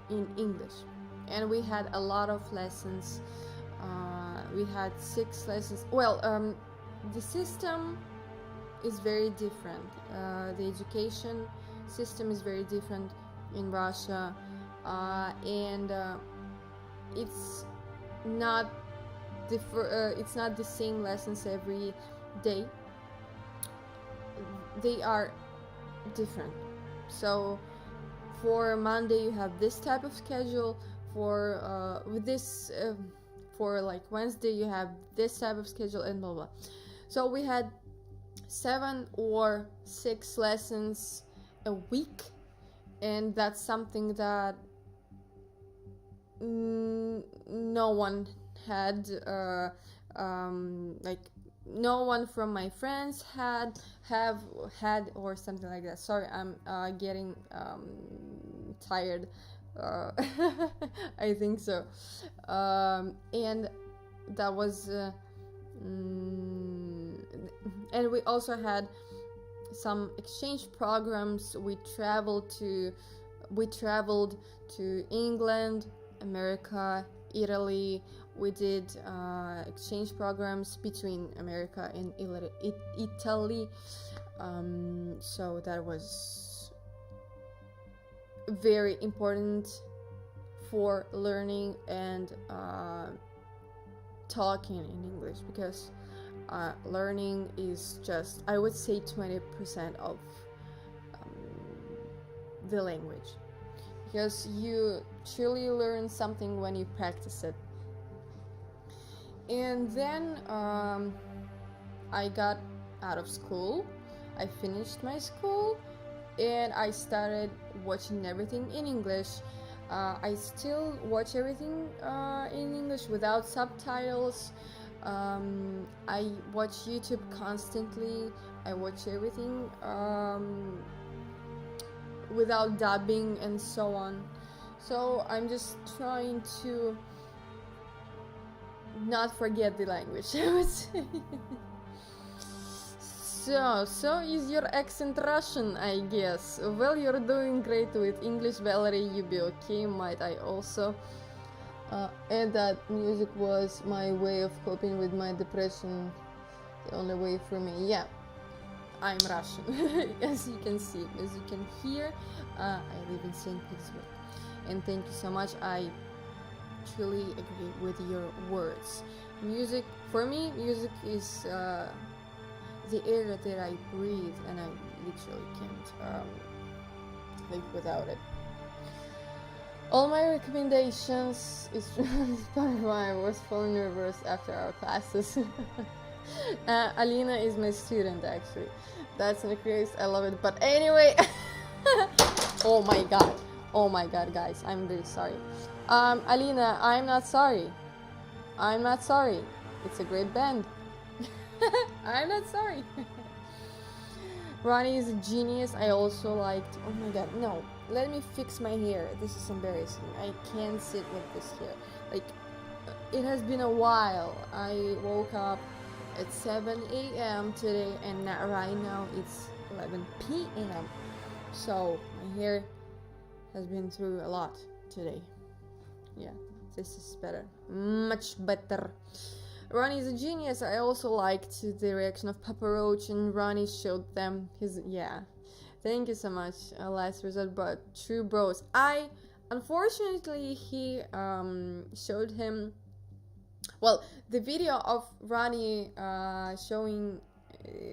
in English. And we had a lot of lessons. We had 6 lessons. Well, the system is very different. The education system is very different in Russia, and it's not the same lessons every day. They are different. So for Monday you have this type of schedule. For like Wednesday you have this type of schedule, and blah blah. So we had 7 or 6 lessons a week, and that's something that no one had, like no one from my friends have had, or something like that. Sorry, I'm getting tired. I think so. And that was and we also had some exchange programs. We traveled to England, America, Italy. We did exchange programs between America and Italy. So that was very important for learning and talking in English, because learning is just, I would say, 20% of the language, because you truly learn something when you practice it. And then I got out of school. I finished my school, and I started watching everything in English. I still watch everything in English without subtitles. I watch YouTube constantly. I watch everything without dubbing and so on. So I'm just trying to not forget the language, I would say. So is your accent Russian, I guess? Well, you're doing great with English, Valerie, you be okay. Might I also add that music was my way of coping with my depression, the only way for me. Yeah, I'm Russian, as you can see, as you can hear. I live in St. Petersburg, and thank you so much. I truly agree with your words. Music, for me, music is the air that I breathe, and I literally can't live without it. All my recommendations is part of why I was falling in reverse after our classes. Alina is my student, actually. That's an increase. I love it. But anyway, oh my god, guys, I'm really sorry. Alina, I'm not sorry. It's a great band. I'm not sorry. Ronnie is a genius. I also liked. Oh my god, no. Let me fix my hair. This is embarrassing. I can't sit with this hair. Like, it has been a while. I woke up at 7 a.m. today, and right now it's 11 p.m. So my hair has been through a lot today. Yeah, this is better. Much better. Ronnie is a genius. I also liked the reaction of Papa Roach, and Ronnie showed them his. Yeah, thank you so much. Last resort, but true bros. Unfortunately, he showed him. Well, the video of Ronnie showing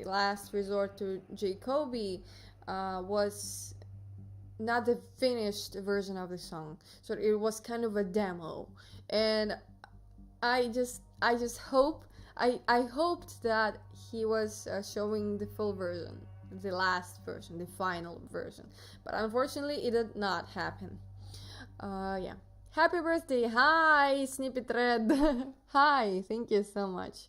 Last Resort to Jacoby was not the finished version of the song, so it was kind of a demo, and I hoped that he was showing the full version, the last version, the final version, but unfortunately it did not happen. Yeah. Happy birthday! Hi, Snippet Red. Hi, thank you so much.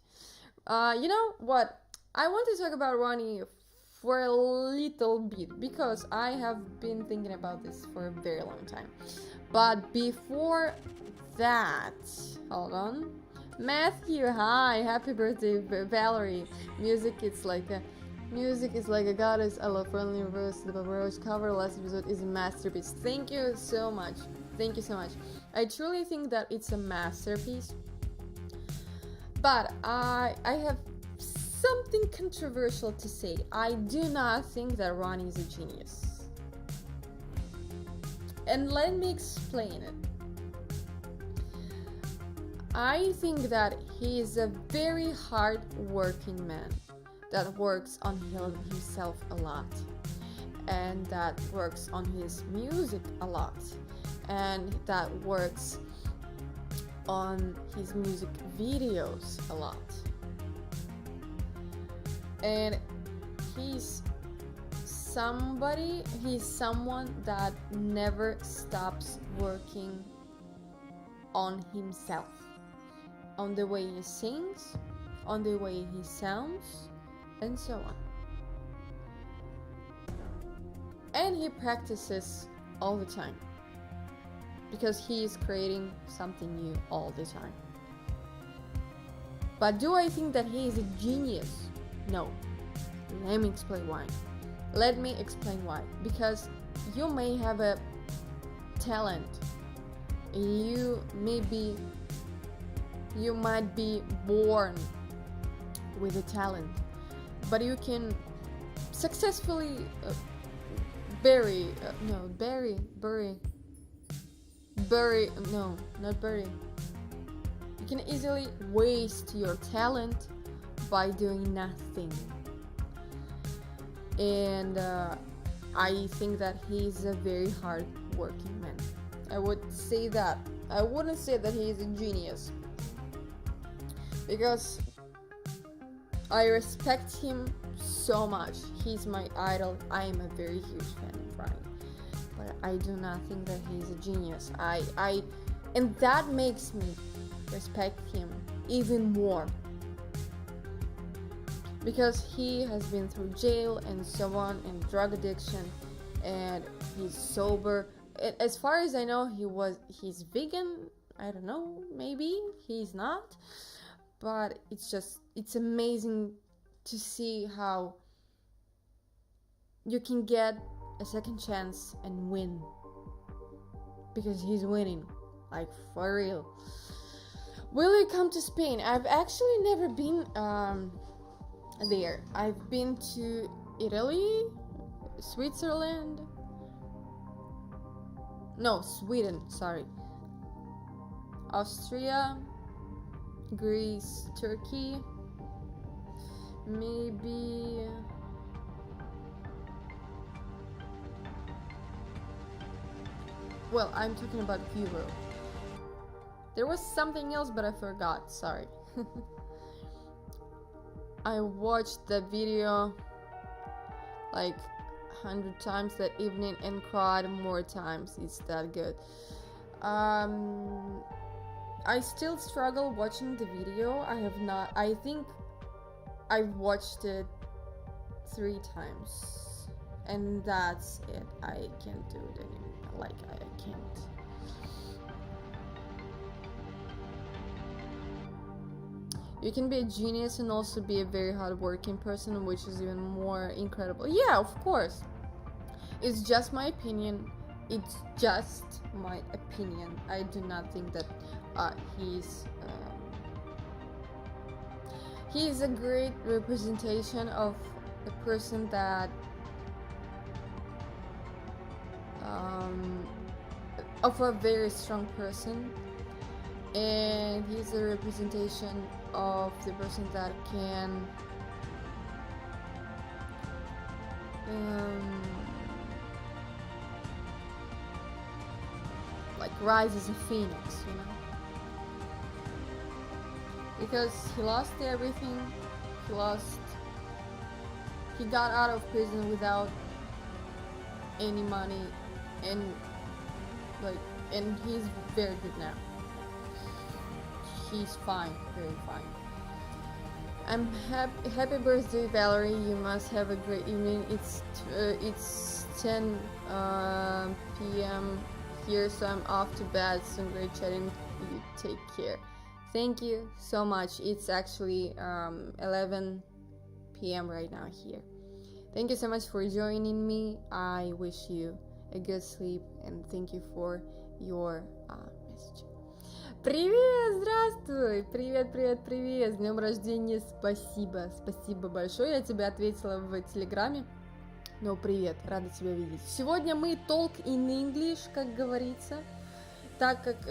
You know what? I want to talk about Ronnie for a little bit, because I have been thinking about this for a very long time. But before that, hold on. Matthew, hi, happy birthday, Valerie. Music is like a goddess. I love Friendly Reverse. The Papa Roach cover, Last Resort, is a masterpiece. Thank you so much. I truly think that it's a masterpiece. But I have something controversial to say. I do not think that Ronnie is a genius. And let me explain it. I think that he is a very hard-working man that works on himself a lot, and that works on his music a lot, and that works on his music videos a lot. And he's someone that never stops working on himself, on the way he sings, on the way he sounds, and so on. And he practices all the time, because he is creating something new all the time. But do I think that he is a genius? No. Let me explain why. Because you may have a talent. You might be born with a talent, but you can successfully bury. You can easily waste your talent by doing nothing. And I think that he's a very hard-working man. I would say that. I wouldn't say that he is a genius, because I respect him so much. He's my idol. I am a very huge fan of Ronnie, but I do not think that he's a genius. And that makes me respect him even more, because he has been through jail and so on, and drug addiction, and he's sober. As far as I know, he's vegan. I don't know, maybe he's not, but it's amazing to see how you can get a second chance and win, because he's winning, like, for real. Will you come to Spain? I've actually never been there. I've been to Italy, Switzerland, no, Sweden, sorry, Austria, Greece, Turkey, maybe well, I'm talking about Europe. There was something else, but I forgot, sorry. I watched the video like 100 times that evening and cried more times. It's that good. I still struggle watching the video. I think I've watched it 3 times, and that's it. I can't do it anymore. Like, I can't. You can be a genius and also be a very hardworking person, which is even more incredible. Yeah, of course. It's just my opinion. It's just my opinion. I do not think that he's a great representation of a person that of a very strong person, and he's a representation of the person that can like rise as a phoenix, you know, because he lost everything. He got out of prison without any money, and he's very good now. He's fine, very fine. I'm happy birthday, Valerie. You must have a great evening. It's 10 p.m. here, so I'm off to bed. So great chatting. You take care. Thank you so much. It's actually 11 p.m. right now here. Thank you so much for joining me. I wish you a good sleep, and thank you for your message. Привет, здравствуй! Привет! С днем рождения, спасибо большое. Я тебе ответила в Телеграме. Ну, привет, рада тебя видеть. Сегодня мы talk in English, как говорится, так как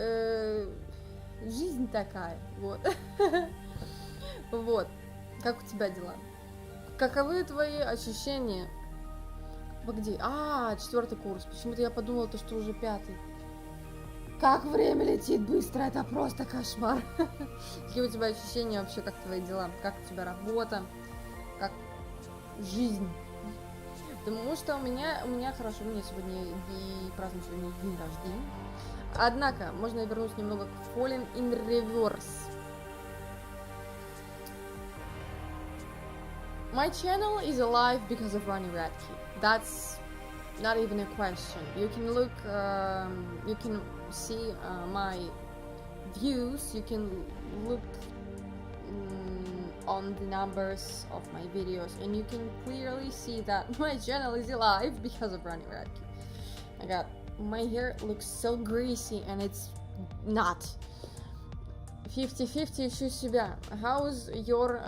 жизнь такая, вот. Вот, как у тебя дела? Каковы твои ощущения? Погоди, 4-й курс. Почему-то я подумала, что уже 5-й. Как время летит быстро, это просто кошмар. Какие у тебя ощущения вообще, как твои дела? Как у тебя работа? Как жизнь? Потому что у меня хорошо, у меня сегодня праздную сегодня день рождения. Однако, можно вернуться немного к Falling in Reverse. My channel is alive because of Ronnie Radke. That's not even a question. You can look, you can see my views, you can look on the numbers of my videos, and you can clearly see that my channel is alive because of Ronnie Radke. I got, my hair looks so greasy, and it's not. 50-50 ищу себя. How's your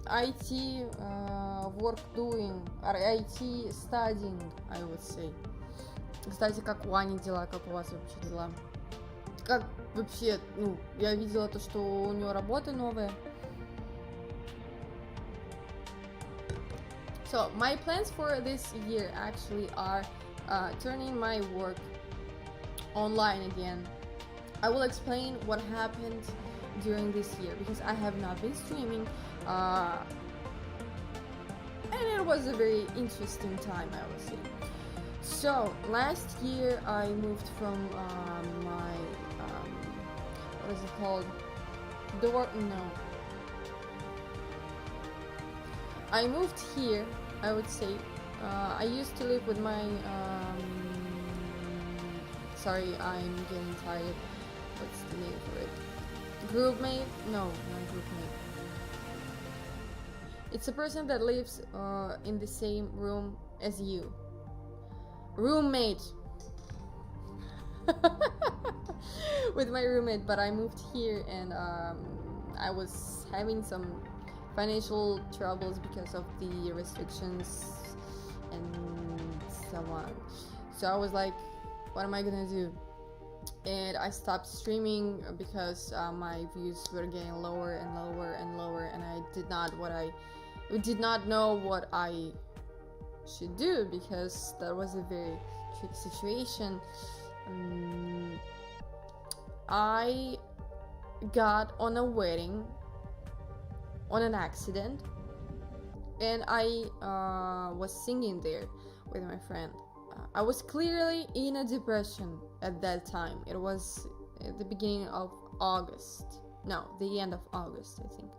IT work doing, or IT studying, I would say. Кстати, как у Ани дела, как у вас вообще дела? Как вообще, я видела то, что у нее работа новая. So, my plans for this year actually are turning my work online again. I will explain what happened during this year, because I have not been streaming and it was a very interesting time, I would say. So last year I moved from my what is it called? I moved here, I would say. I used to live with my sorry, I'm getting tired. What's the name for it? Groupmate? No, not groupmate. It's a person that lives in the same room as you. Roommate. With my roommate, but I moved here and I was having some financial troubles because of the restrictions and so on. So I was like, what am I gonna do? And I stopped streaming because my views were getting lower and lower and lower, and I did not know what I should do, because that was a very tricky situation. I got on a wedding on an accident, and I was singing there with my friend. I was clearly in a depression at that time. It was at the beginning of August. No, the end of August, I think.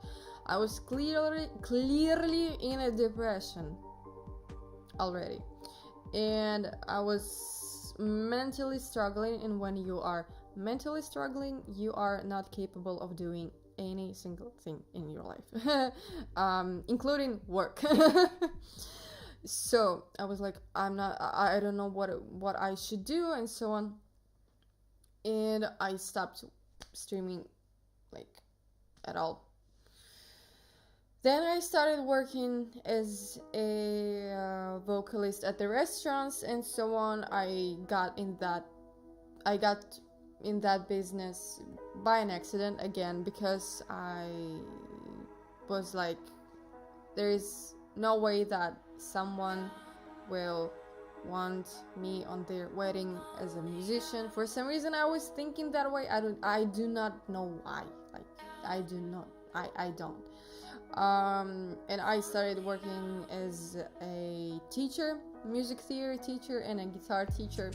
I was clearly in a depression already, and I was mentally struggling. And when you are mentally struggling, you are not capable of doing any single thing in your life, including work. So I was like, I don't know what I should do, and so on. And I stopped streaming, like, at all. Then I started working as a vocalist at the restaurants and so on. I got in that business by an accident again, because I was like, there is no way that someone will want me on their wedding as a musician. For some reason I was thinking that way. I do not know why. Like, I don't. And I started working as a teacher, music theory teacher and a guitar teacher,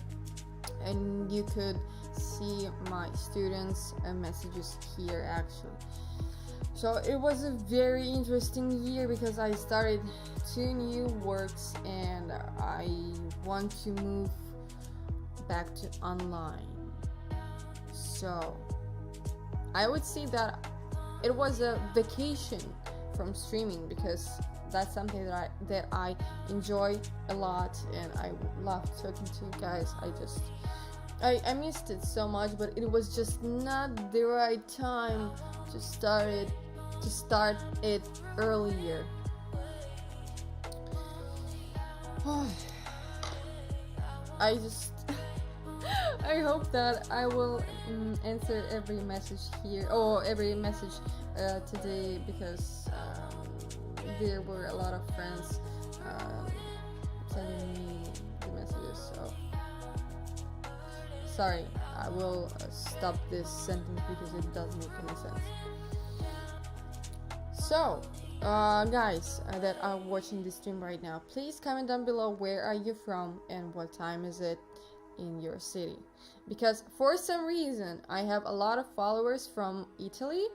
and you could see my students' messages here actually. So it was a very interesting year, because I started 2 new works and I want to move back to online. So I would say that it was a vacation from streaming, because that's something that I enjoy a lot, and I love talking to you guys. I missed it so much, but it was just not the right time to start it earlier. I hope that I will answer every message here, or every message today, because there were a lot of friends sending me the messages. So sorry, I will stop this sentence because it doesn't make any sense. So guys that are watching this stream right now, please comment down below where are you from and what time is it in your city, because for some reason I have a lot of followers from Italy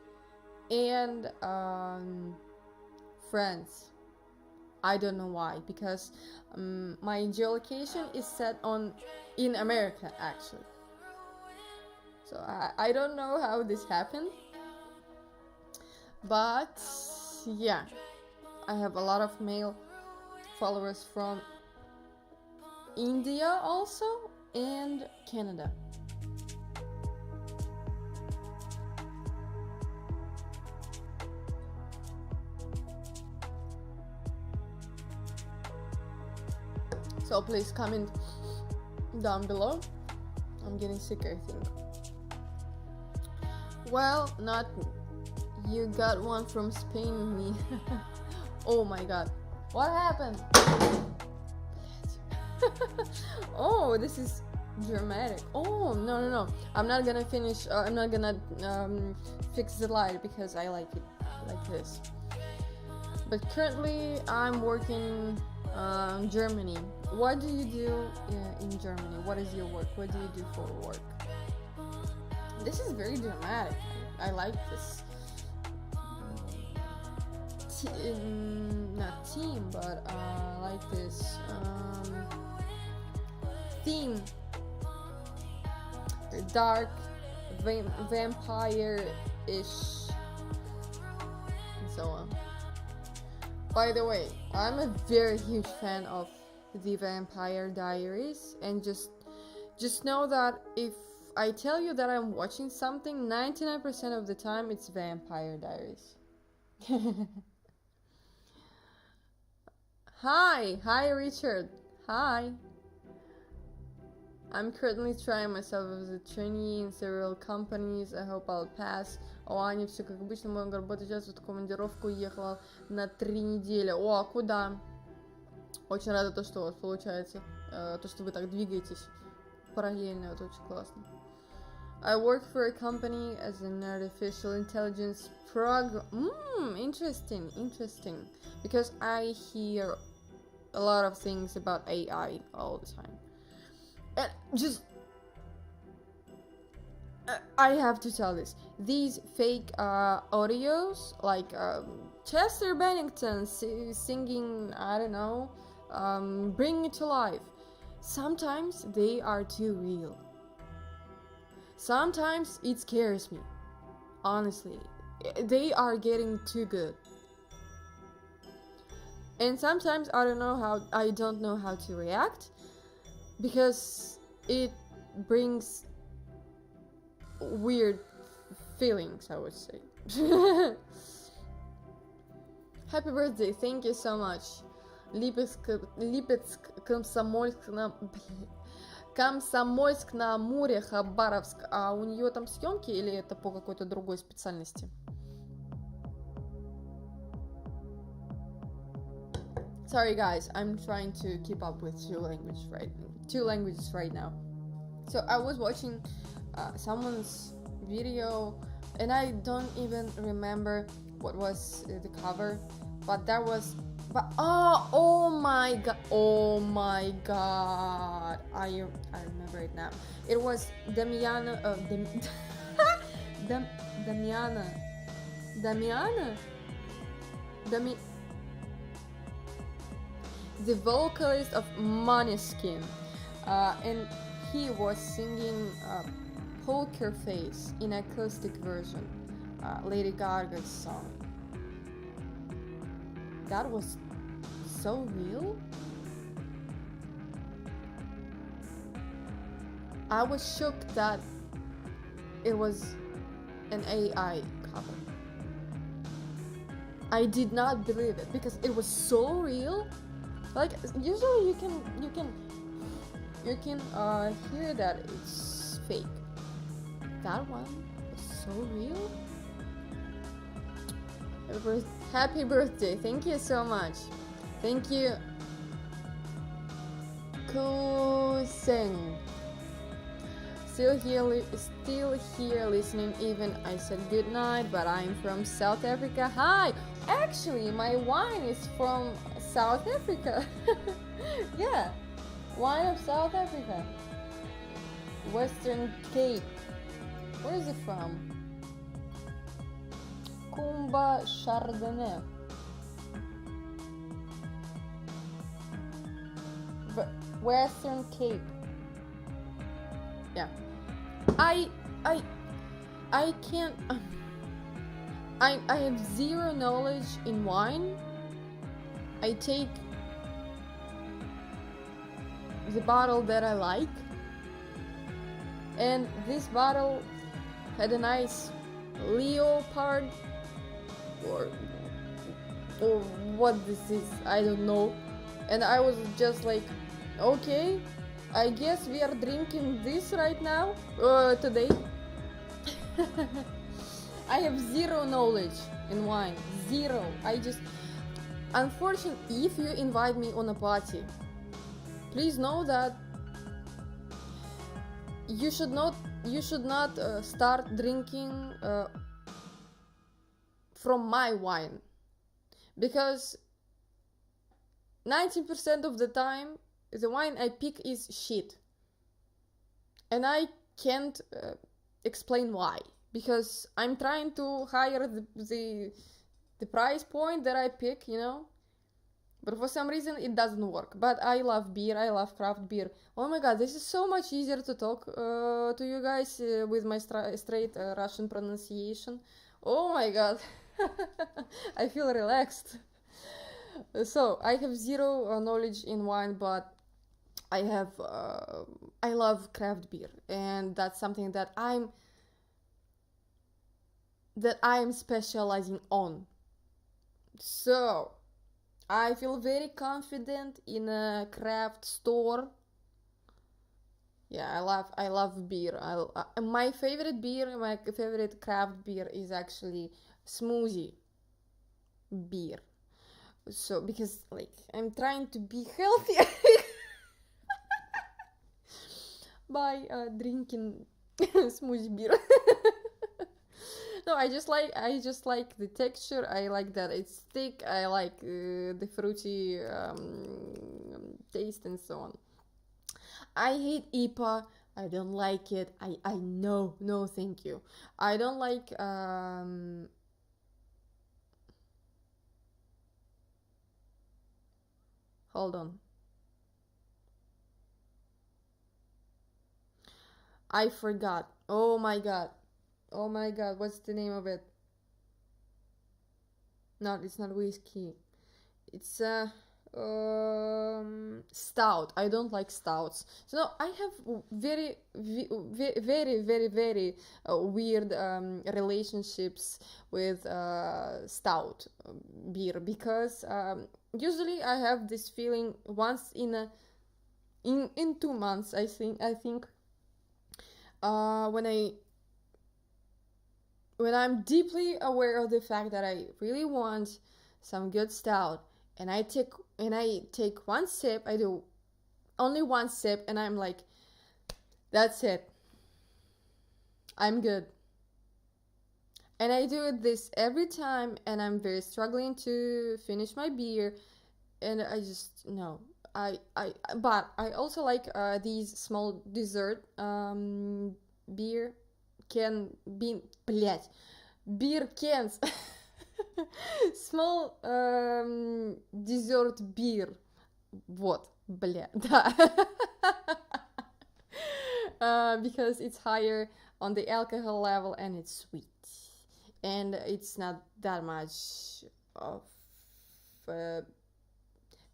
and France. I don't know why, because my geolocation is set in America actually. So I don't know how this happened, but yeah, I have a lot of male followers from India also, and Canada. So please comment down below. I'm getting sick, I think. Well, not you got one from Spain, me. Oh my god, what happened? Oh, this is dramatic. Oh, no, I'm not gonna finish. I'm not gonna fix the light because I like it like this. but currently I'm working Germany. What do you do in Germany? What is your work? What do you do for work? This is very dramatic. I like this. Not team, but I like this theme. Dark, vampire-ish, and so on. By the way, I'm a very huge fan of the Vampire Diaries, and just know that if I tell you that I'm watching something, 99% of the time it's Vampire Diaries. Hi Richard, hi. I'm currently trying myself as a trainee in several companies. I hope I'll pass. О, Аня, все как обычно. Моя работа сейчас в командировку уехала на 3 недели. О, а куда? Очень рада, то, что у вас получается. То, что вы так двигаетесь параллельно. Это очень классно. I work for a company as an artificial intelligence program. Interesting. Because I hear a lot of things about AI all the time. And I have to tell this. These fake audios, like Chester Bennington singing, I don't know, Bring It to Life. Sometimes they are too real. Sometimes it scares me. Honestly, they are getting too good. And sometimes I don't know how to react, because it brings weird feelings, I would say. Happy birthday, thank you so much. Липецк, Комсомольск на Амуре, Хабаровск. А у нее там съемки или это по какой-то другой специальности? Sorry guys, I'm trying to keep up with two languages right now. So I was watching someone's video, and I don't even remember what was the cover, but that was. Oh my god! I remember it now. It was Damiana. The vocalist of Måneskin, and he was singing Poker Face in acoustic version, Lady Gaga's song. That was so real. I was shocked that it was an AI cover. I did not believe it because it was so real. Like usually you can hear that it's fake. That one was so real. Happy birthday! Thank you so much. Thank you, Kuseng. Still here listening. Even I said good night, but I'm from South Africa. Hi. Actually, my wine is from South Africa. Yeah, wine of South Africa. Western Cape. Where is it from? Kumba Chardonnay. Western Cape. Yeah. I can't. I have zero knowledge in wine. I take the bottle that I like, and this bottle had a nice leopard or what this is, I don't know, and I was just like, okay, I guess we are drinking this right now, today. I have zero knowledge in wine, zero. Unfortunately, if you invite me on a party, please know that you should not start drinking from my wine, because 90% of the time the wine I pick is shit, and I can't explain why, because I'm trying to higher the price point that I pick, you know, but for some reason it doesn't work. But I love beer, I love craft beer. Oh my god, this is so much easier to talk to you guys with my straight Russian pronunciation. Oh my god. I feel relaxed. So I have zero knowledge in wine, but I love craft beer, and that's something that I'm specializing on. So I feel very confident in a craft store. Yeah, I love beer. My favorite beer, my favorite craft beer is actually smoothie beer. So because like I'm trying to be healthy by drinking smoothie beer. No, I just like the texture. I like that it's thick. I like the fruity taste and so on. I hate IPA. I don't like it. I know. No, thank you. I don't like hold on. I forgot. Oh my god. Oh my god, what's the name of it? No, it's not whiskey. It's stout. I don't like stouts. So no, I have very weird relationships with stout beer, because usually I have this feeling once in 2 months. I think when I'm deeply aware of the fact that I really want some good stout, and I take one sip, I do only one sip, and I'm like, that's it, I'm good. And I do this every time, and I'm very struggling to finish my beer, and I just no. But I also like these small dessert beer блять, beer cans. Small dessert beer. Вот, бля, да. Because it's higher on the alcohol level and it's sweet. And it's not that much of...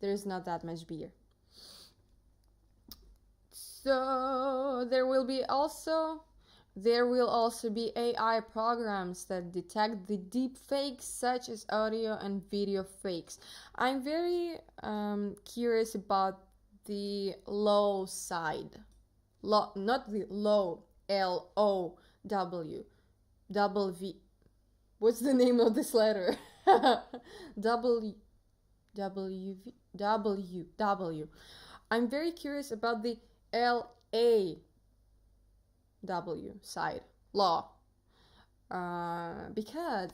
there's not that much beer. So there will also be AI programs that detect the deep fakes, such as audio and video fakes. I'm very curious about the low side. Not the low, L-O-W. W. What's the name of this letter? W. I'm very curious about the L-A W side, law, because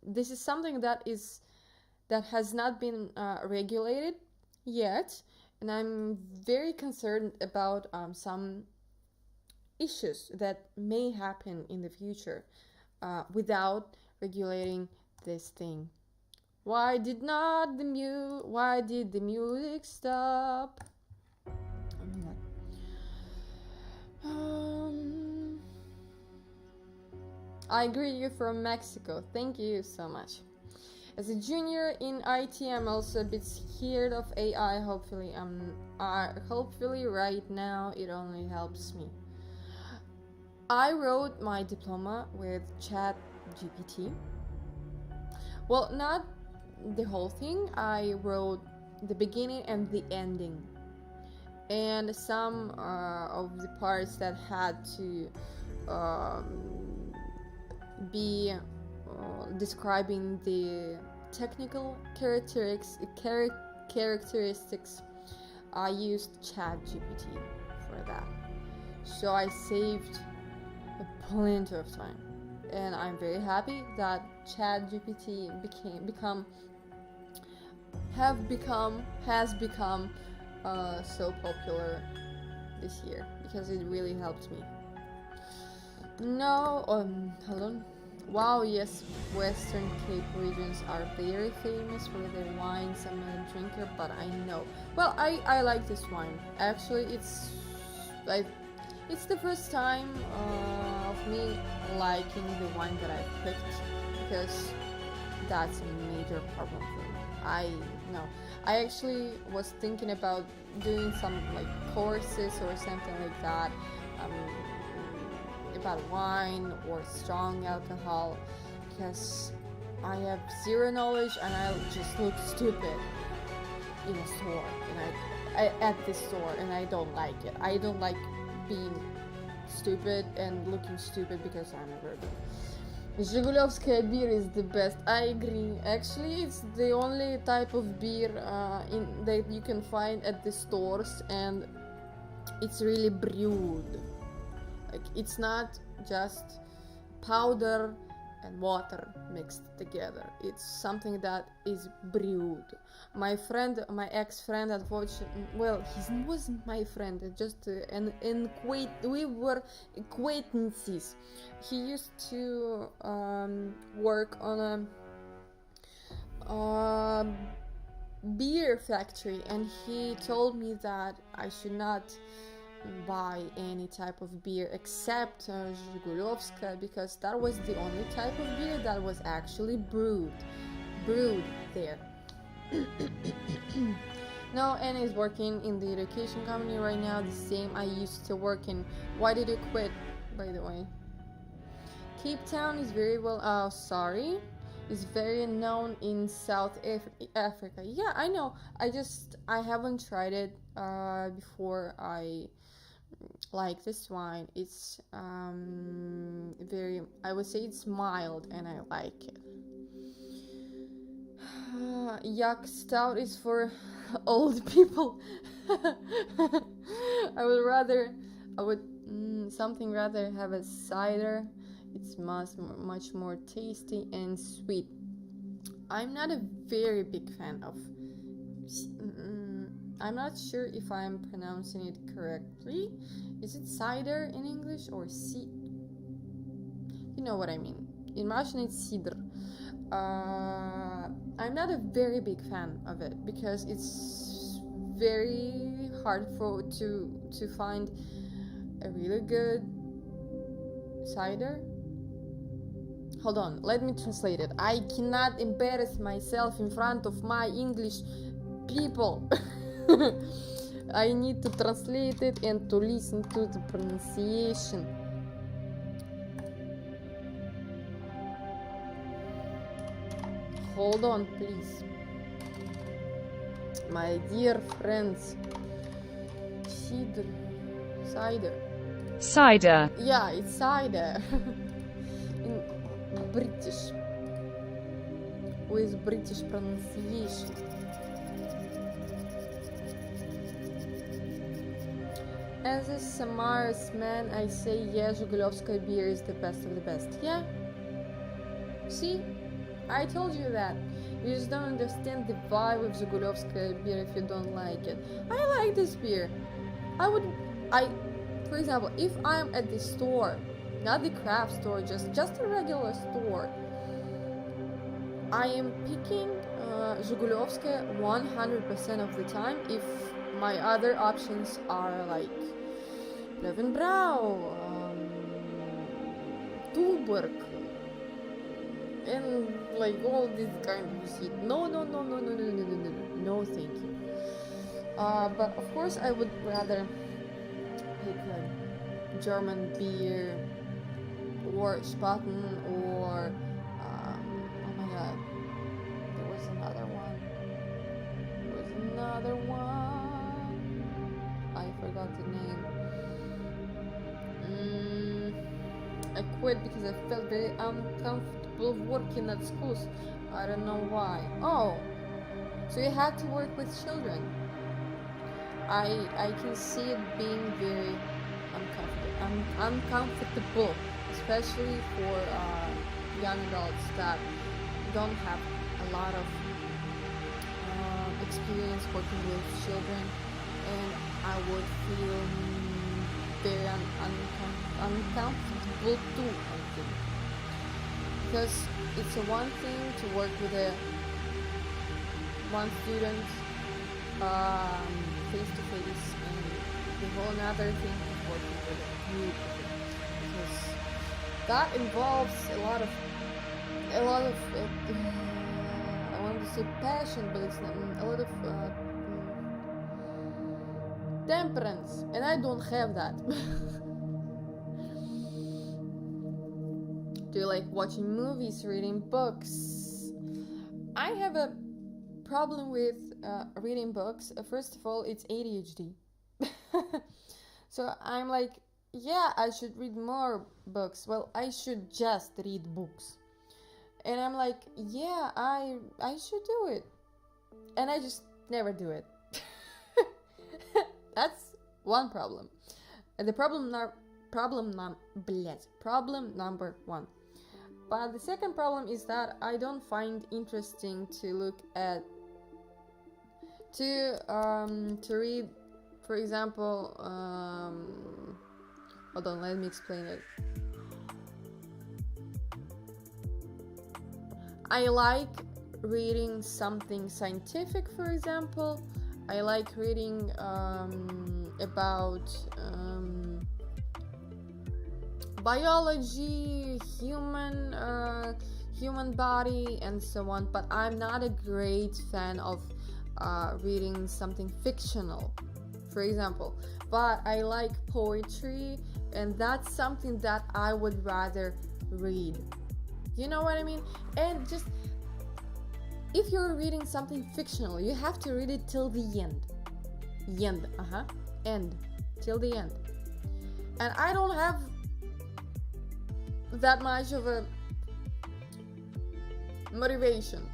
this is something that has not been regulated yet, and I'm very concerned about some issues that may happen in the future without regulating this thing. Why did the music stop? I greet you from Mexico. Thank you so much. As a junior in IT, I'm also a bit scared of AI. Hopefully right now it only helps me. I wrote my diploma with ChatGPT. Well, not the whole thing. I wrote the beginning and the ending, and some of the parts that had to be describing the technical characteristics. I used ChatGPT for that, so I saved plenty of time, and I'm very happy that ChatGPT become has become so popular this year because it really helped me. No, hold on. Wow, yes, Western Cape regions are very famous for their wines. I'm not a drinker, but I know. Well, I like this wine. Actually, it's the first time of me liking the wine that I picked, because that's a major problem for me. I actually was thinking about doing some like courses or something like that, about wine or strong alcohol, because I have zero knowledge and I just look stupid in a store, and at this store, and I don't like it. I don't like being stupid and looking stupid because I'm a virgin. Zhigulyovskaya beer is the best. I agree. Actually, it's the only type of beer that you can find at the stores, and it's really brewed. Like, it's not just powder and water mixed together. It's something that is brewed. My ex-friend, unfortunately, well, he wasn't my friend, just we were acquaintances. He used to work on a beer factory, and he told me that I should not buy any type of beer except Zhigulyovskaya, because that was the only type of beer that was actually brewed there. No, and he's working in the education company right now, the same I used to work in. Why did you quit, by the way? Cape Town is very well, is very known in South Africa. Yeah, I know. I haven't tried it before. I like this wine. It's I would say it's mild, and I like it. Yak stout is for old people. I would something rather have a cider. It's much more tasty and sweet. I'm not a very big fan of I'm not sure if I'm pronouncing it correctly. Is it cider in English or you know what I mean? In Russian it's cider. I'm not a very big fan of it because it's very hard to find a really good cider. Hold on, let me translate it. I cannot embarrass myself in front of my English people. I need to translate it and to listen to the pronunciation. Hold on, please. My dear friends. Cider. Yeah, it's cider. In British. With British pronunciation. As a Samaras man, I say, yeah, Zhigulyovskaya beer is the best of the best. Yeah. See? I told you that. You just don't understand the vibe of Zhigulyovskaya beer if you don't like it. I like this beer. For example, if I'm at the store, not the craft store, just a regular store, I am picking Zhigulyovskaya 100% of the time if my other options are like Löwenbrau, Tuborg, and like all this kind of shit. No, thank you. But of course I would rather pick a German beer or Spaten or oh my god, there was another one. I forgot the name. I quit because I felt very uncomfortable working at schools. I don't know why. Oh, so you had to work with children. I can see it being very uncomfortable, especially for young adults that don't have a lot of experience working with children, and I would feel very uncomfortable too, I think. Because it's a one thing to work with a one student face to face, and the whole another thing is working with a group, because that involves a lot of I want to say passion, but it's not a lot of temperance, and I don't have that. Do you like watching movies, reading books? I have a problem with reading books. First of all, it's ADHD. So I'm like, yeah, I should read more books. Well, I should just read books. And I'm like, yeah, I should do it. And I just never do it. That's one problem. The problem number one. But the second problem is that I don't find interesting to look at to read, for example, hold on, let me explain it. I like reading something scientific, for example. I like reading about biology, human body, and so on. But I'm not a great fan of reading something fictional, for example. But I like poetry, and that's something that I would rather read. You know what I mean? And just, if you're reading something fictional, you have to read it till the end. End. Till the end. And I don't have that much of a motivation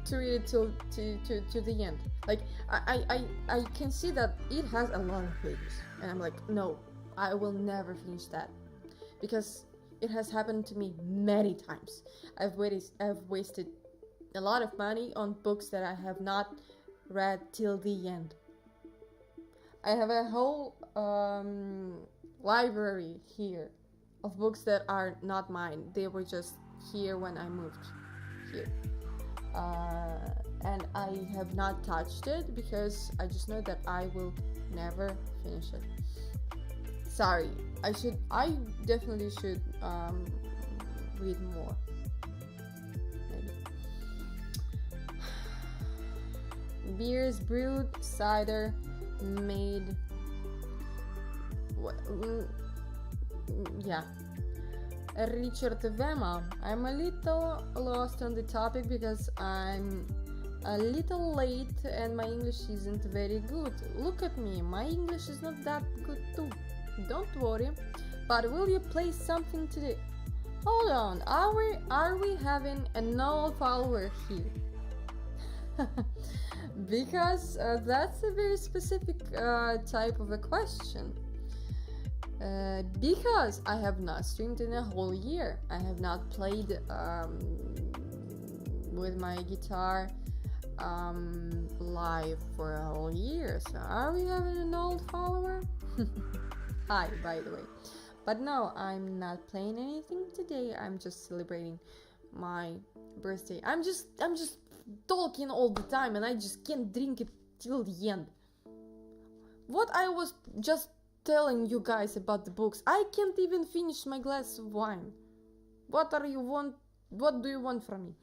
to read it till to the end. Like, I can see that it has a lot of pages, and I'm like, no, I will never finish that, because it has happened to me many times. I've wasted a lot of money on books that I have not read till the end. I have a whole library here of books that are not mine. They were just here when I moved here. And I have not touched it because I just know that I will never finish it. Sorry, I definitely should read more. Maybe. Beers brewed, cider made. Yeah. Richard Vema. I'm a little lost on the topic because I'm a little late and my English isn't very good. Look at me, my English is not that good too. Don't worry. But will you play something today? Hold on, are we having a null follower here? Because that's a very specific type of a question. Because I have not streamed in a whole year. I have not played with my guitar live for a whole year. So are we having an old follower? Hi, by the way. But no, I'm not playing anything today. I'm just celebrating my birthday. I'm just talking all the time, and I just can't drink it till the end. What I was just telling you guys about the books, I can't even finish my glass of wine. What do you want from me?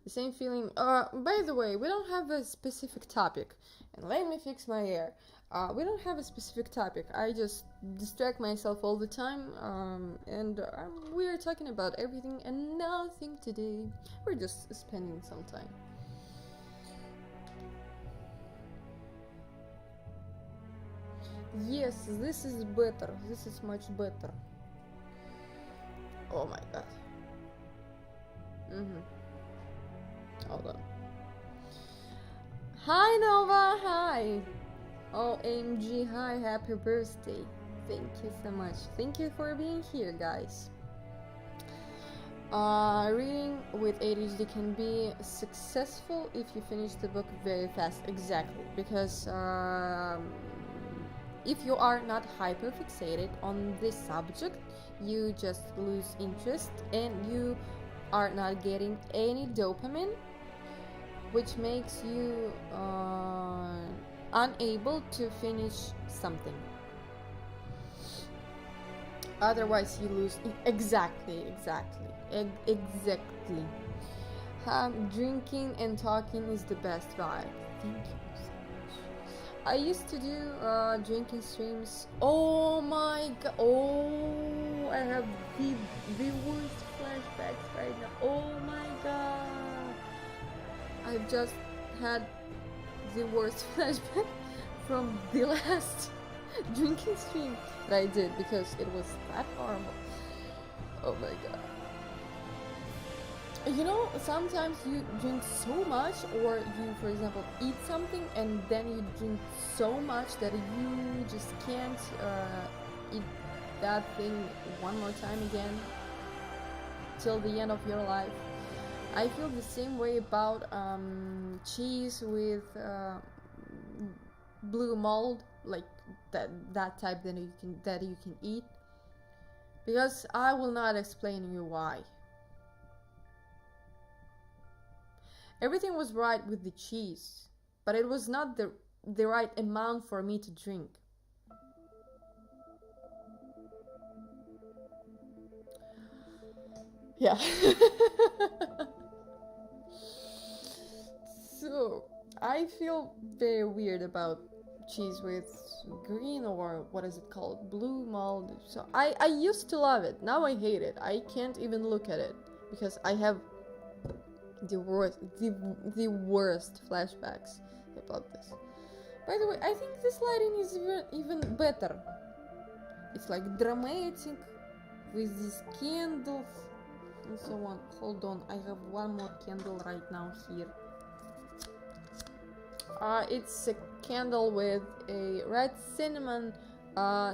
The same feeling. By the way, we don't have a specific topic, and let me fix my hair. We don't have a specific topic. I just distract myself all the time, and we're talking about everything and nothing today. We're just spending some time. Yes, this is better. This is much better. Oh my god. Hold on. Hi Nova, hi. OMG, hi, happy birthday. Thank you so much. Thank you for being here, guys. Reading with ADHD can be successful if you finish the book very fast. Exactly, because if you are not hyperfixated on this subject, you just lose interest and you are not getting any dopamine, which makes you unable to finish something. Otherwise you lose. Exactly. Drinking and talking is the best vibe. Thank you so much. I used to do drinking streams. Oh my god. Oh, I have the worst flashbacks right now. Oh my god. I've just had the worst flashback from the last drinking stream that I did because it was that horrible. Oh my god. You know, sometimes you drink so much, or you, for example, eat something and then you drink so much that you just can't eat that thing one more time again till the end of your life. I feel the same way about cheese with blue mold, like that type that you can eat, because I will not explain you why. Everything was right with the cheese, but it was not the right amount for me to drink. Yeah. So I feel very weird about cheese with green, or what is it called, blue mold. So I used to love it. Now I hate it. I can't even look at it because I have the worst flashbacks about this. By the way, I think this lighting is even better. It's like dramatic with these candles and so on. Hold on, I have one more candle right now here. It's a candle with a red cinnamon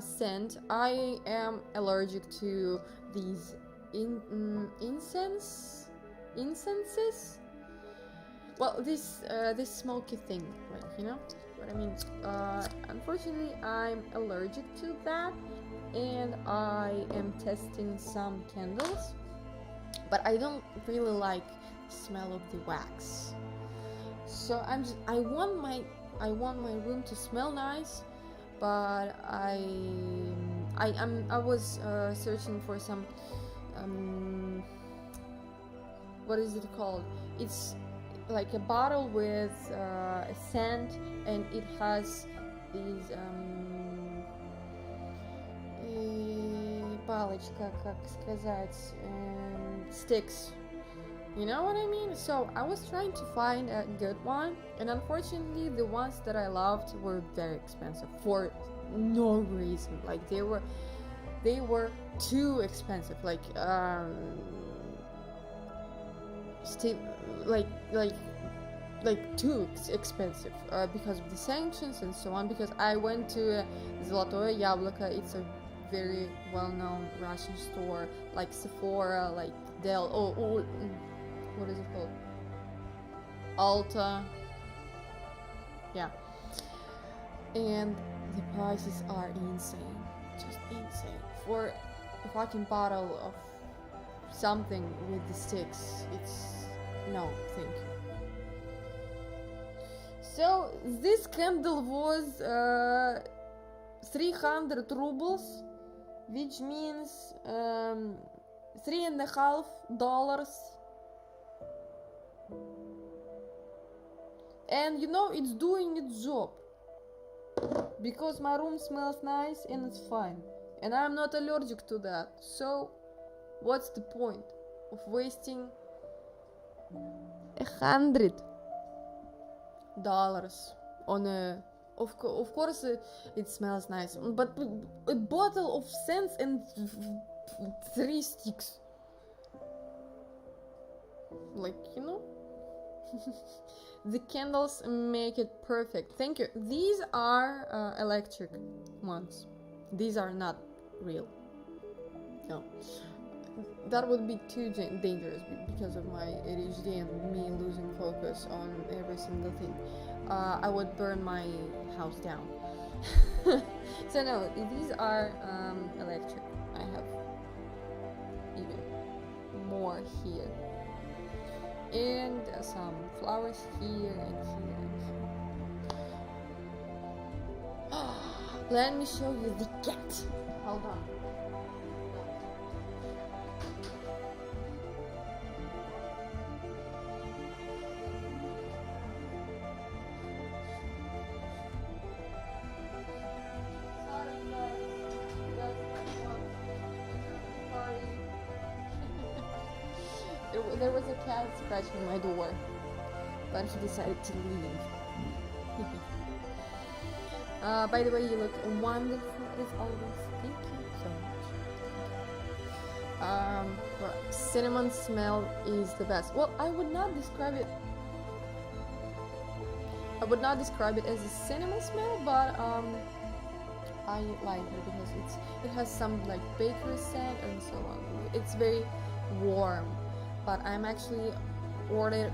scent. I am allergic to these incenses. Well, this smoky thing, like, you know what I mean. Unfortunately, I'm allergic to that, and I am testing some candles, but I don't really like the smell of the wax. So I want my room to smell nice, but I was searching for some what is it called? It's like a bottle with a scent, and it has these палочка, как сказать, sticks. You know what I mean? So I was trying to find a good one, and unfortunately the ones that I loved were very expensive for no reason. Like they were too expensive. Like too expensive because of the sanctions and so on. Because I went to Zolotoye Yabloko. It's a very well-known Russian store, like Sephora, like Dell. What is it called? Alta. Yeah. And the prices are insane. Just insane. For a fucking bottle of something with the sticks, it's no, thank you. So this candle was 300 rubles, which means $3.50. And you know, it's doing its job because my room smells nice and it's fine, and I'm not allergic to that. So what's the point of wasting $100 on a of course it smells nice, but a bottle of scents and 3 sticks, like, you know. The candles make it perfect. Thank you. These are electric ones. These are not real. No. that would be too dangerous because of my ADHD and me losing focus on every single thing. I would burn my house down. So no, these are electric. I have even more here, and some flowers here and here and here. Let me show you the cat. Hold on. There was a cat scratching my door, but he decided to leave. By the way, you look wonderful as always. Thank you so much. Cinnamon smell is the best. Well, I would not describe it as a cinnamon smell, but I like it because it has some like bakery scent and so on. It's very warm. But I'm actually ordering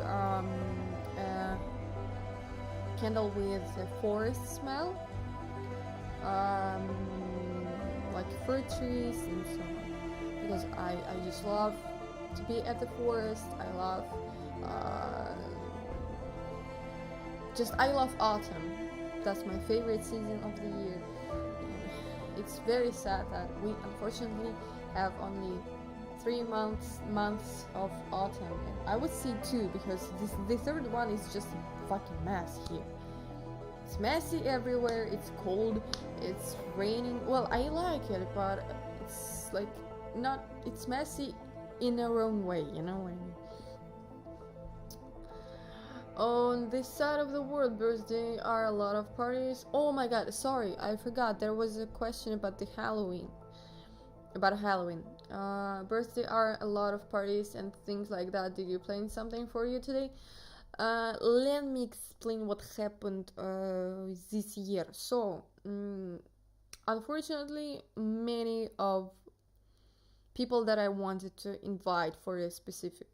a candle with a forest smell, like fruit trees and so on. Because I just love to be at the forest. I love autumn. That's my favorite season of the year. It's very sad that we unfortunately have only 3 months of autumn, and I would say 2 because the third one is just a fucking mess here. It's messy everywhere, it's cold, it's raining. Well, I like it, but it's like it's messy in a wrong way, you know what I mean? On this side of the world, birthday are a lot of parties. Oh my god, sorry, I forgot, there was a question about Halloween. Birthday are a lot of parties and things like that. Did you plan something for you today? Let me explain what happened this year. So, unfortunately, many of people that I wanted to invite for a specific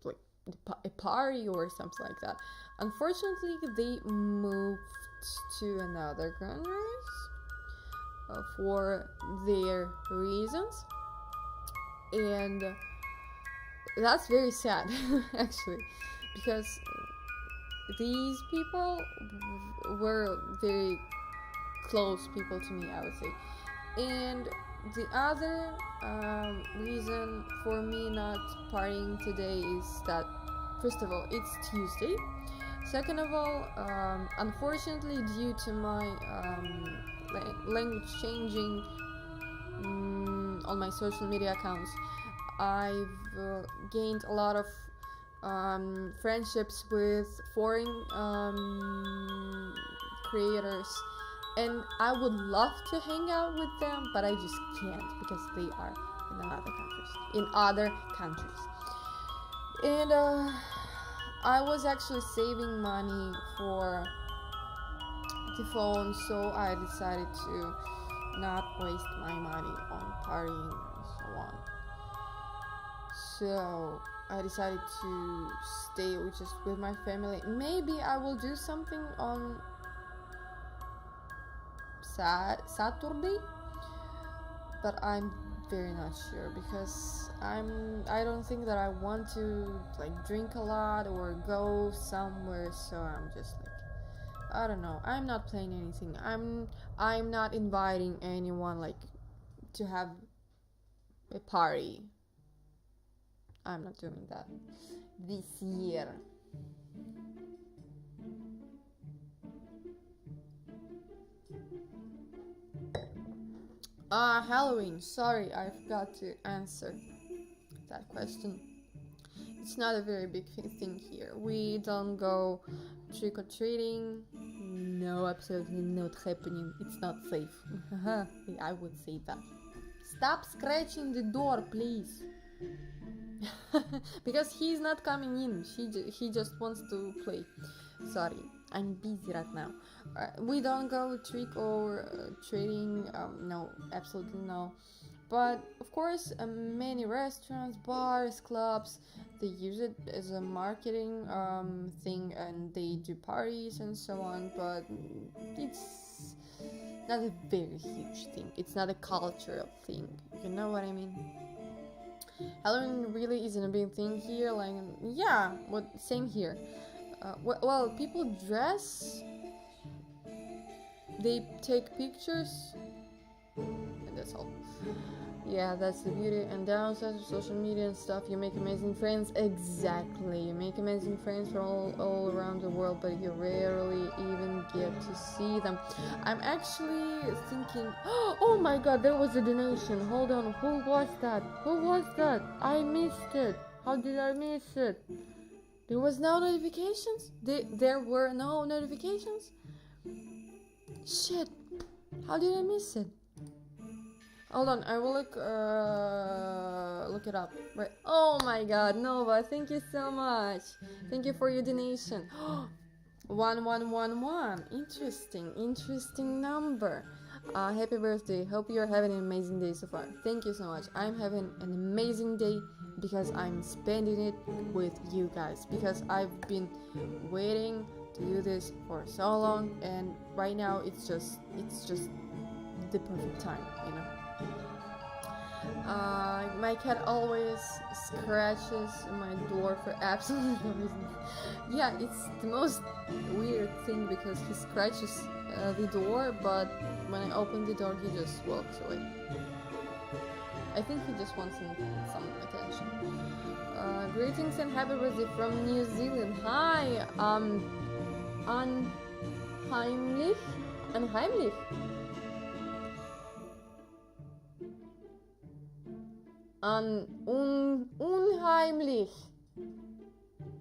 a party or something like that, unfortunately, they moved to another countries for their reasons. And that's very sad actually, because these people were very close people to me, I would say. And the other reason for me not partying today is that, first of all, it's Tuesday. Second of all, unfortunately, due to my language changing on my social media accounts, I've gained a lot of friendships with foreign creators, and I would love to hang out with them, but I just can't because they are in other countries. And I was actually saving money for the phone, so I decided to not waste my money on partying and so on. So I decided to stay just with my family. Maybe I will do something on Saturday, but I'm very not sure because I don't think that I want to drink a lot or go somewhere, so I'm just I don't know. I'm not planning anything. I'm not inviting anyone to have a party. I'm not doing that this year. Halloween. Sorry, I forgot to answer that question. It's not a very big thing here. We don't go trick-or-treating. No, absolutely not happening. It's not safe. I would say that. Stop scratching the door, please. Because he's not coming in. He just wants to play. Sorry, I'm busy right now. We don't go trick or treating. No, absolutely no. But of course, many restaurants, bars, clubs, they use it as a marketing thing, and they do parties and so on. But it's not a very huge thing. It's not a cultural thing. You know what I mean? Halloween really isn't a big thing here. Like, yeah, same here. Well, people dress, they take pictures, and that's all. Yeah, that's the beauty and downside of social media and stuff. You make amazing friends. Exactly. You make amazing friends from all around the world, but you rarely even get to see them. I'm actually thinking, oh my god, there was a donation. Hold on, who was that? Who was that? I missed it. How did I miss it? There was no notifications? There were no notifications? Shit. How did I miss it? Hold on, I will look it up. Right. Oh my god, Nova, thank you so much. Thank you for your donation. 1111. Interesting number. Happy birthday. Hope you're having an amazing day so far. Thank you so much. I'm having an amazing day because I'm spending it with you guys. Because I've been waiting to do this for so long, and right now it's just the perfect time, you know. My cat always scratches my door for absolutely no reason. Yeah, it's the most weird thing because he scratches the door, but when I open the door, he just walks away. I think he just wants some attention. Greetings and happy birthday from New Zealand. Hi, Unheimlich. Unheimlich.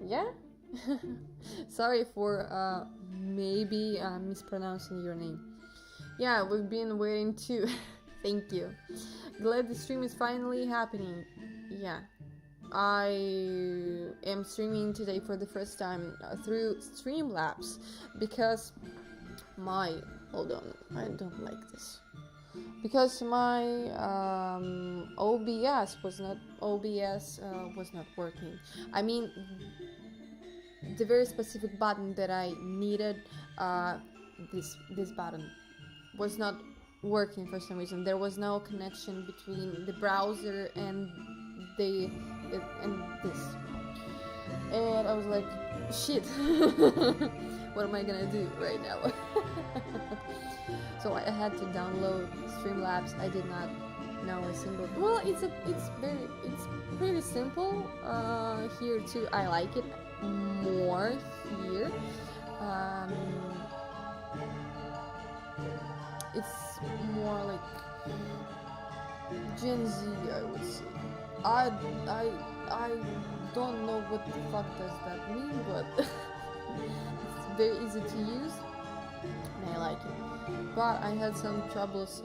Yeah? Sorry for maybe mispronouncing your name. Yeah, we've been waiting too. Thank you. Glad the stream is finally happening. Yeah. I am streaming today for the first time through Streamlabs because hold on, I don't like this. Because my OBS was not working. I mean, the very specific button that I needed, this button was not working for some reason. There was no connection between the browser and this, and I was like, shit. What am I gonna do right now? So I had to download Streamlabs. I did not know a single. Well, it's pretty simple here too. I like it more here. It's more like Gen Z, I would say. I don't know what the fuck does that mean, but it's very easy to use and I like it. But I had some troubles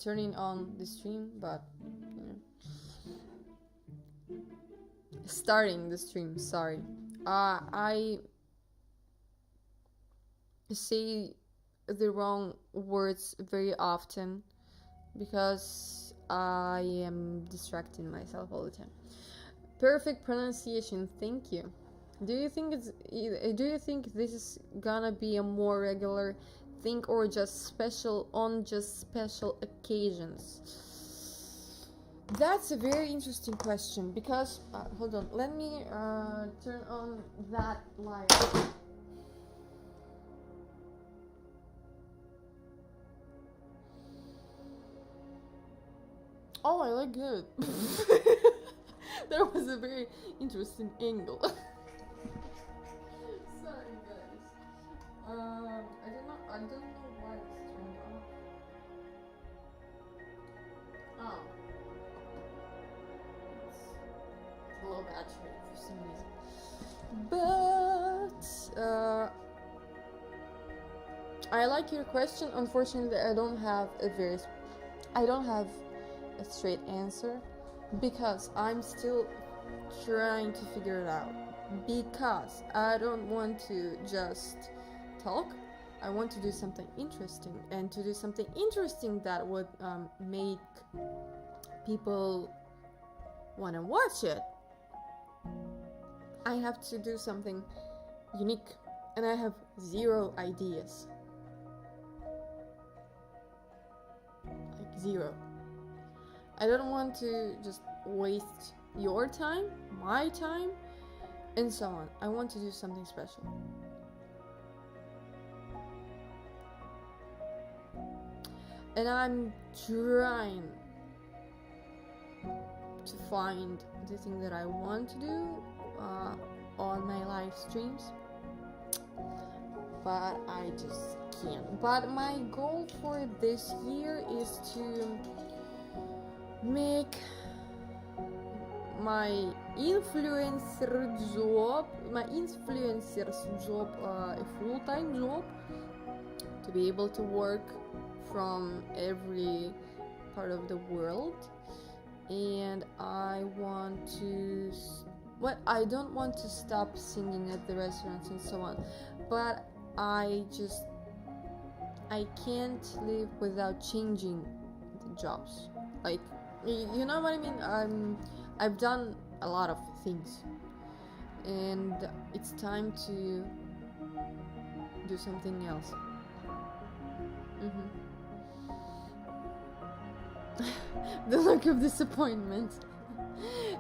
turning on the stream, but starting the stream, sorry. I say the wrong words very often because I am distracting myself all the time. Perfect pronunciation, thank you. Do you think this is gonna be a more regular thing or just special occasions? That's a very interesting question because hold on, let me turn on that light. Oh, I like it. That was a very interesting angle. Sorry, guys. I don't know why it's turned on. Oh. It's low battery for some reason. But I like your question. Unfortunately, I don't have a straight answer because I'm still trying to figure it out. Because I don't want to just talk. I want to do something interesting, and to do something interesting that would make people want to watch it, I have to do something unique, and I have 0 ideas. Like 0. I don't want to just waste your time, my time, and so on. I want to do something special. And I'm trying to find the thing that I want to do on my live streams, but I just can't. But my goal for this year is to make my influencer's job a full-time job, to be able to work from every part of the world. And I don't want to stop singing at the restaurants and so on, but I can't live without changing the jobs. Like, you know what I mean? I've done a lot of things, and it's time to do something else. The look of disappointment.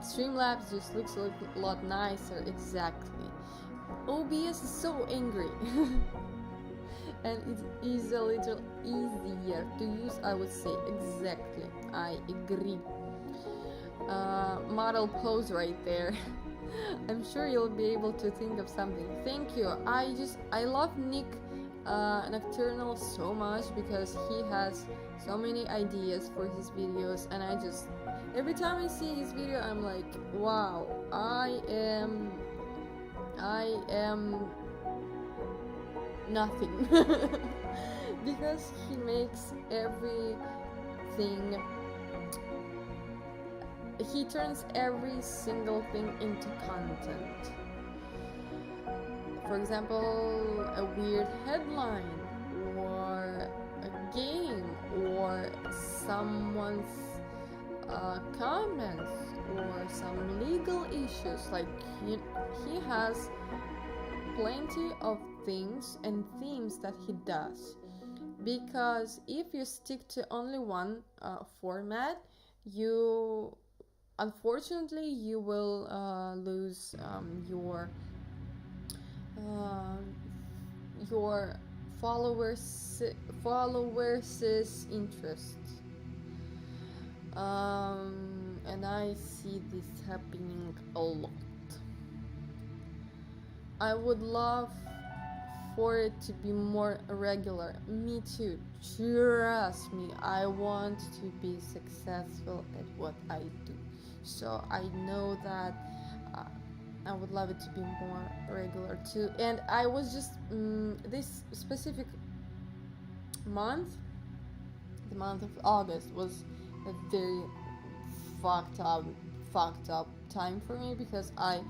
Streamlabs just looks a lot nicer. Exactly. OBS is so angry. And it is a little easier to use, I would say. Exactly, I agree. Model pose right there. I'm sure you'll be able to think of something. Thank you. I love Nick Nocturnal so much, because he has so many ideas for his videos, and every time I see his video, I'm like, wow, I am nothing. Because he makes everything, he turns every single thing into content. For example, a weird headline, or a game, or someone's comments, or some legal issues. Like, he has plenty of things and themes that he does, because if you stick to only one format, unfortunately you will lose your followers' interest. And I see this happening a lot. I would love for it to be more regular. Me too. Trust me, I want to be successful at what I do. So I know that I would love it to be more regular too. And I was just this specific month, the month of August, was a very fucked up time for me, because I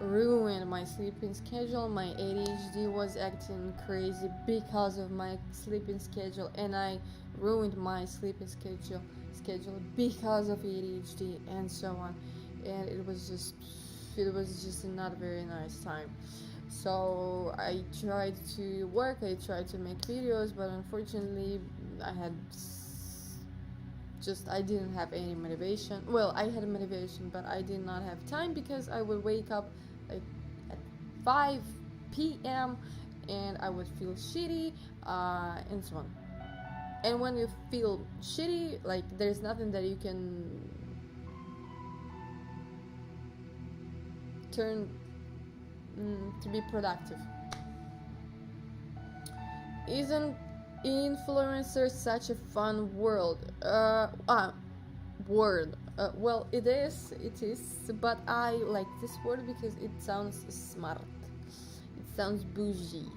ruined my sleeping schedule. My ADHD was acting crazy because of my sleeping schedule, and I ruined my sleeping schedule because of ADHD, and so on. And it was just not a very nice time. So I tried to work, I tried to make videos, but unfortunately I didn't have any motivation. Well, I had a motivation, but I did not have time, because I would wake up like at 5 p.m. and I would feel shitty, and so on. And when you feel shitty, like, there's nothing that you can turn to be productive. Isn't influencers such a fun word? Well, it is, but I like this word because it sounds smart. It sounds bougie.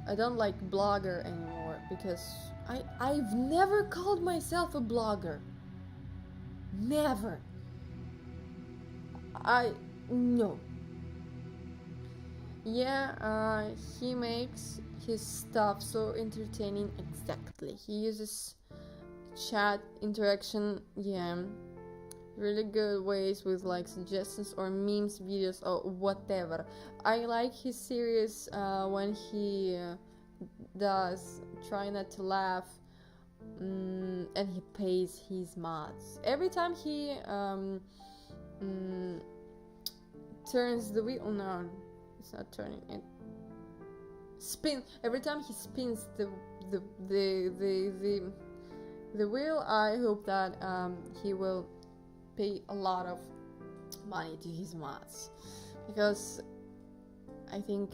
I don't like blogger anymore, because I've never called myself a blogger. Never. No. Yeah, he makes his stuff so entertaining. Exactly. He uses chat interaction, yeah, really good ways with like suggestions or memes, videos, or whatever. I like his series when he does Try Not to Laugh, and he pays his mods. Every time he mm, turns the wheel, no, it's not turning it. Spin every time he spins the the the the, the wheel. I hope that he will pay a lot of money to his mods, because I think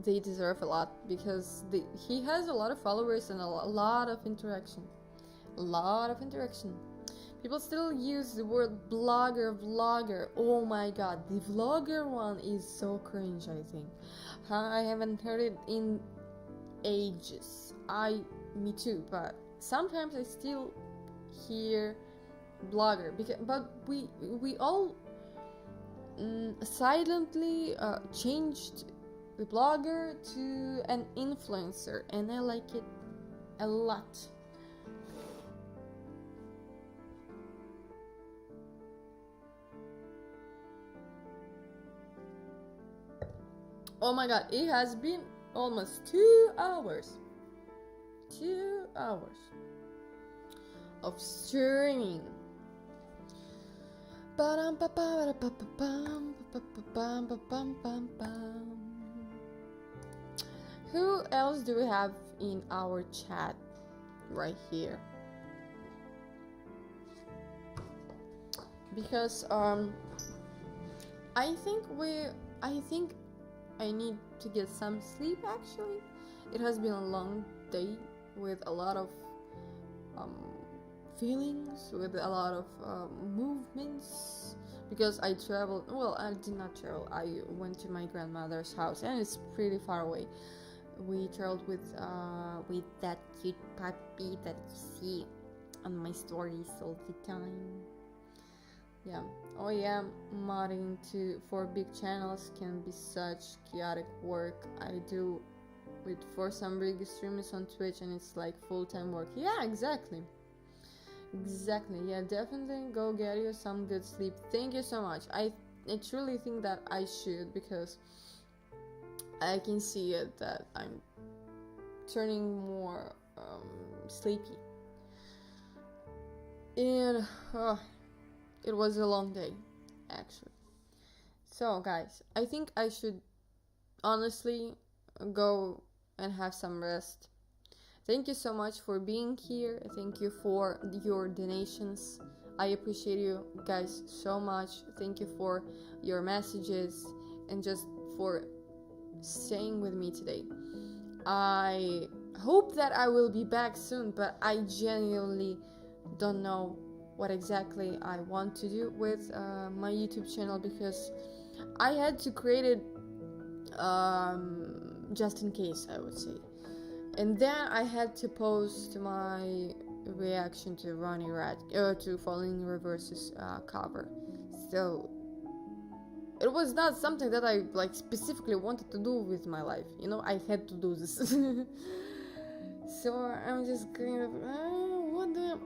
they deserve a lot, because he has a lot of followers and a lot of interaction. People still use the word vlogger. Oh my god, the vlogger one is so cringe, I think. I haven't heard it in ages. Me too, but sometimes I still hear blogger, but we all silently changed the blogger to an influencer, and I like it a lot. Oh my god, it has been almost 2 hours. 2 hours of streaming. Who else do we have in our chat right here? Because I think I need to get some sleep. Actually, it has been a long day with a lot of feelings, with a lot of movements, because I traveled. Well, I did not travel. I went to my grandmother's house, and it's pretty far away. We traveled with that cute puppy that you see on my stories all the time. Yeah. Oh yeah, modding for big channels can be such chaotic work. I do it for some big streamers on Twitch, and it's like full-time work. Yeah, exactly. Yeah, definitely go get you some good sleep. Thank you so much. I truly think that I should, because I can see it that I'm turning more sleepy. And it was a long day, actually. So guys, I think I should honestly go and have some rest. Thank you so much for being here. Thank you for your donations. I appreciate you guys so much. Thank you for your messages and just for staying with me today. I hope that I will be back soon, but I genuinely don't know what exactly I want to do with my YouTube channel, because I had to create it just in case, I would say. And then I had to post my reaction to Ronnie to Falling Reverse's cover. So it was not something that I like specifically wanted to do with my life. You know, I had to do this. So I'm just kind of what the.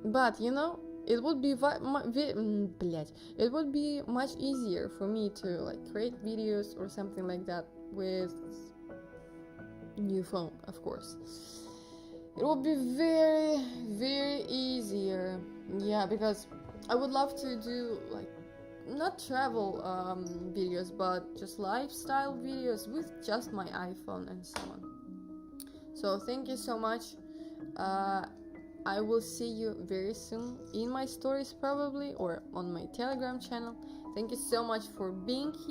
But you know, it would be it would be much easier for me to like create videos or something like that with new phone, of course. It would be very, very easier. Yeah, because I would love to do like not travel videos, but just lifestyle videos with just my iPhone and so on. So thank you so much. I will see you very soon in my stories, probably, or on my Telegram channel. Thank you so much for being here.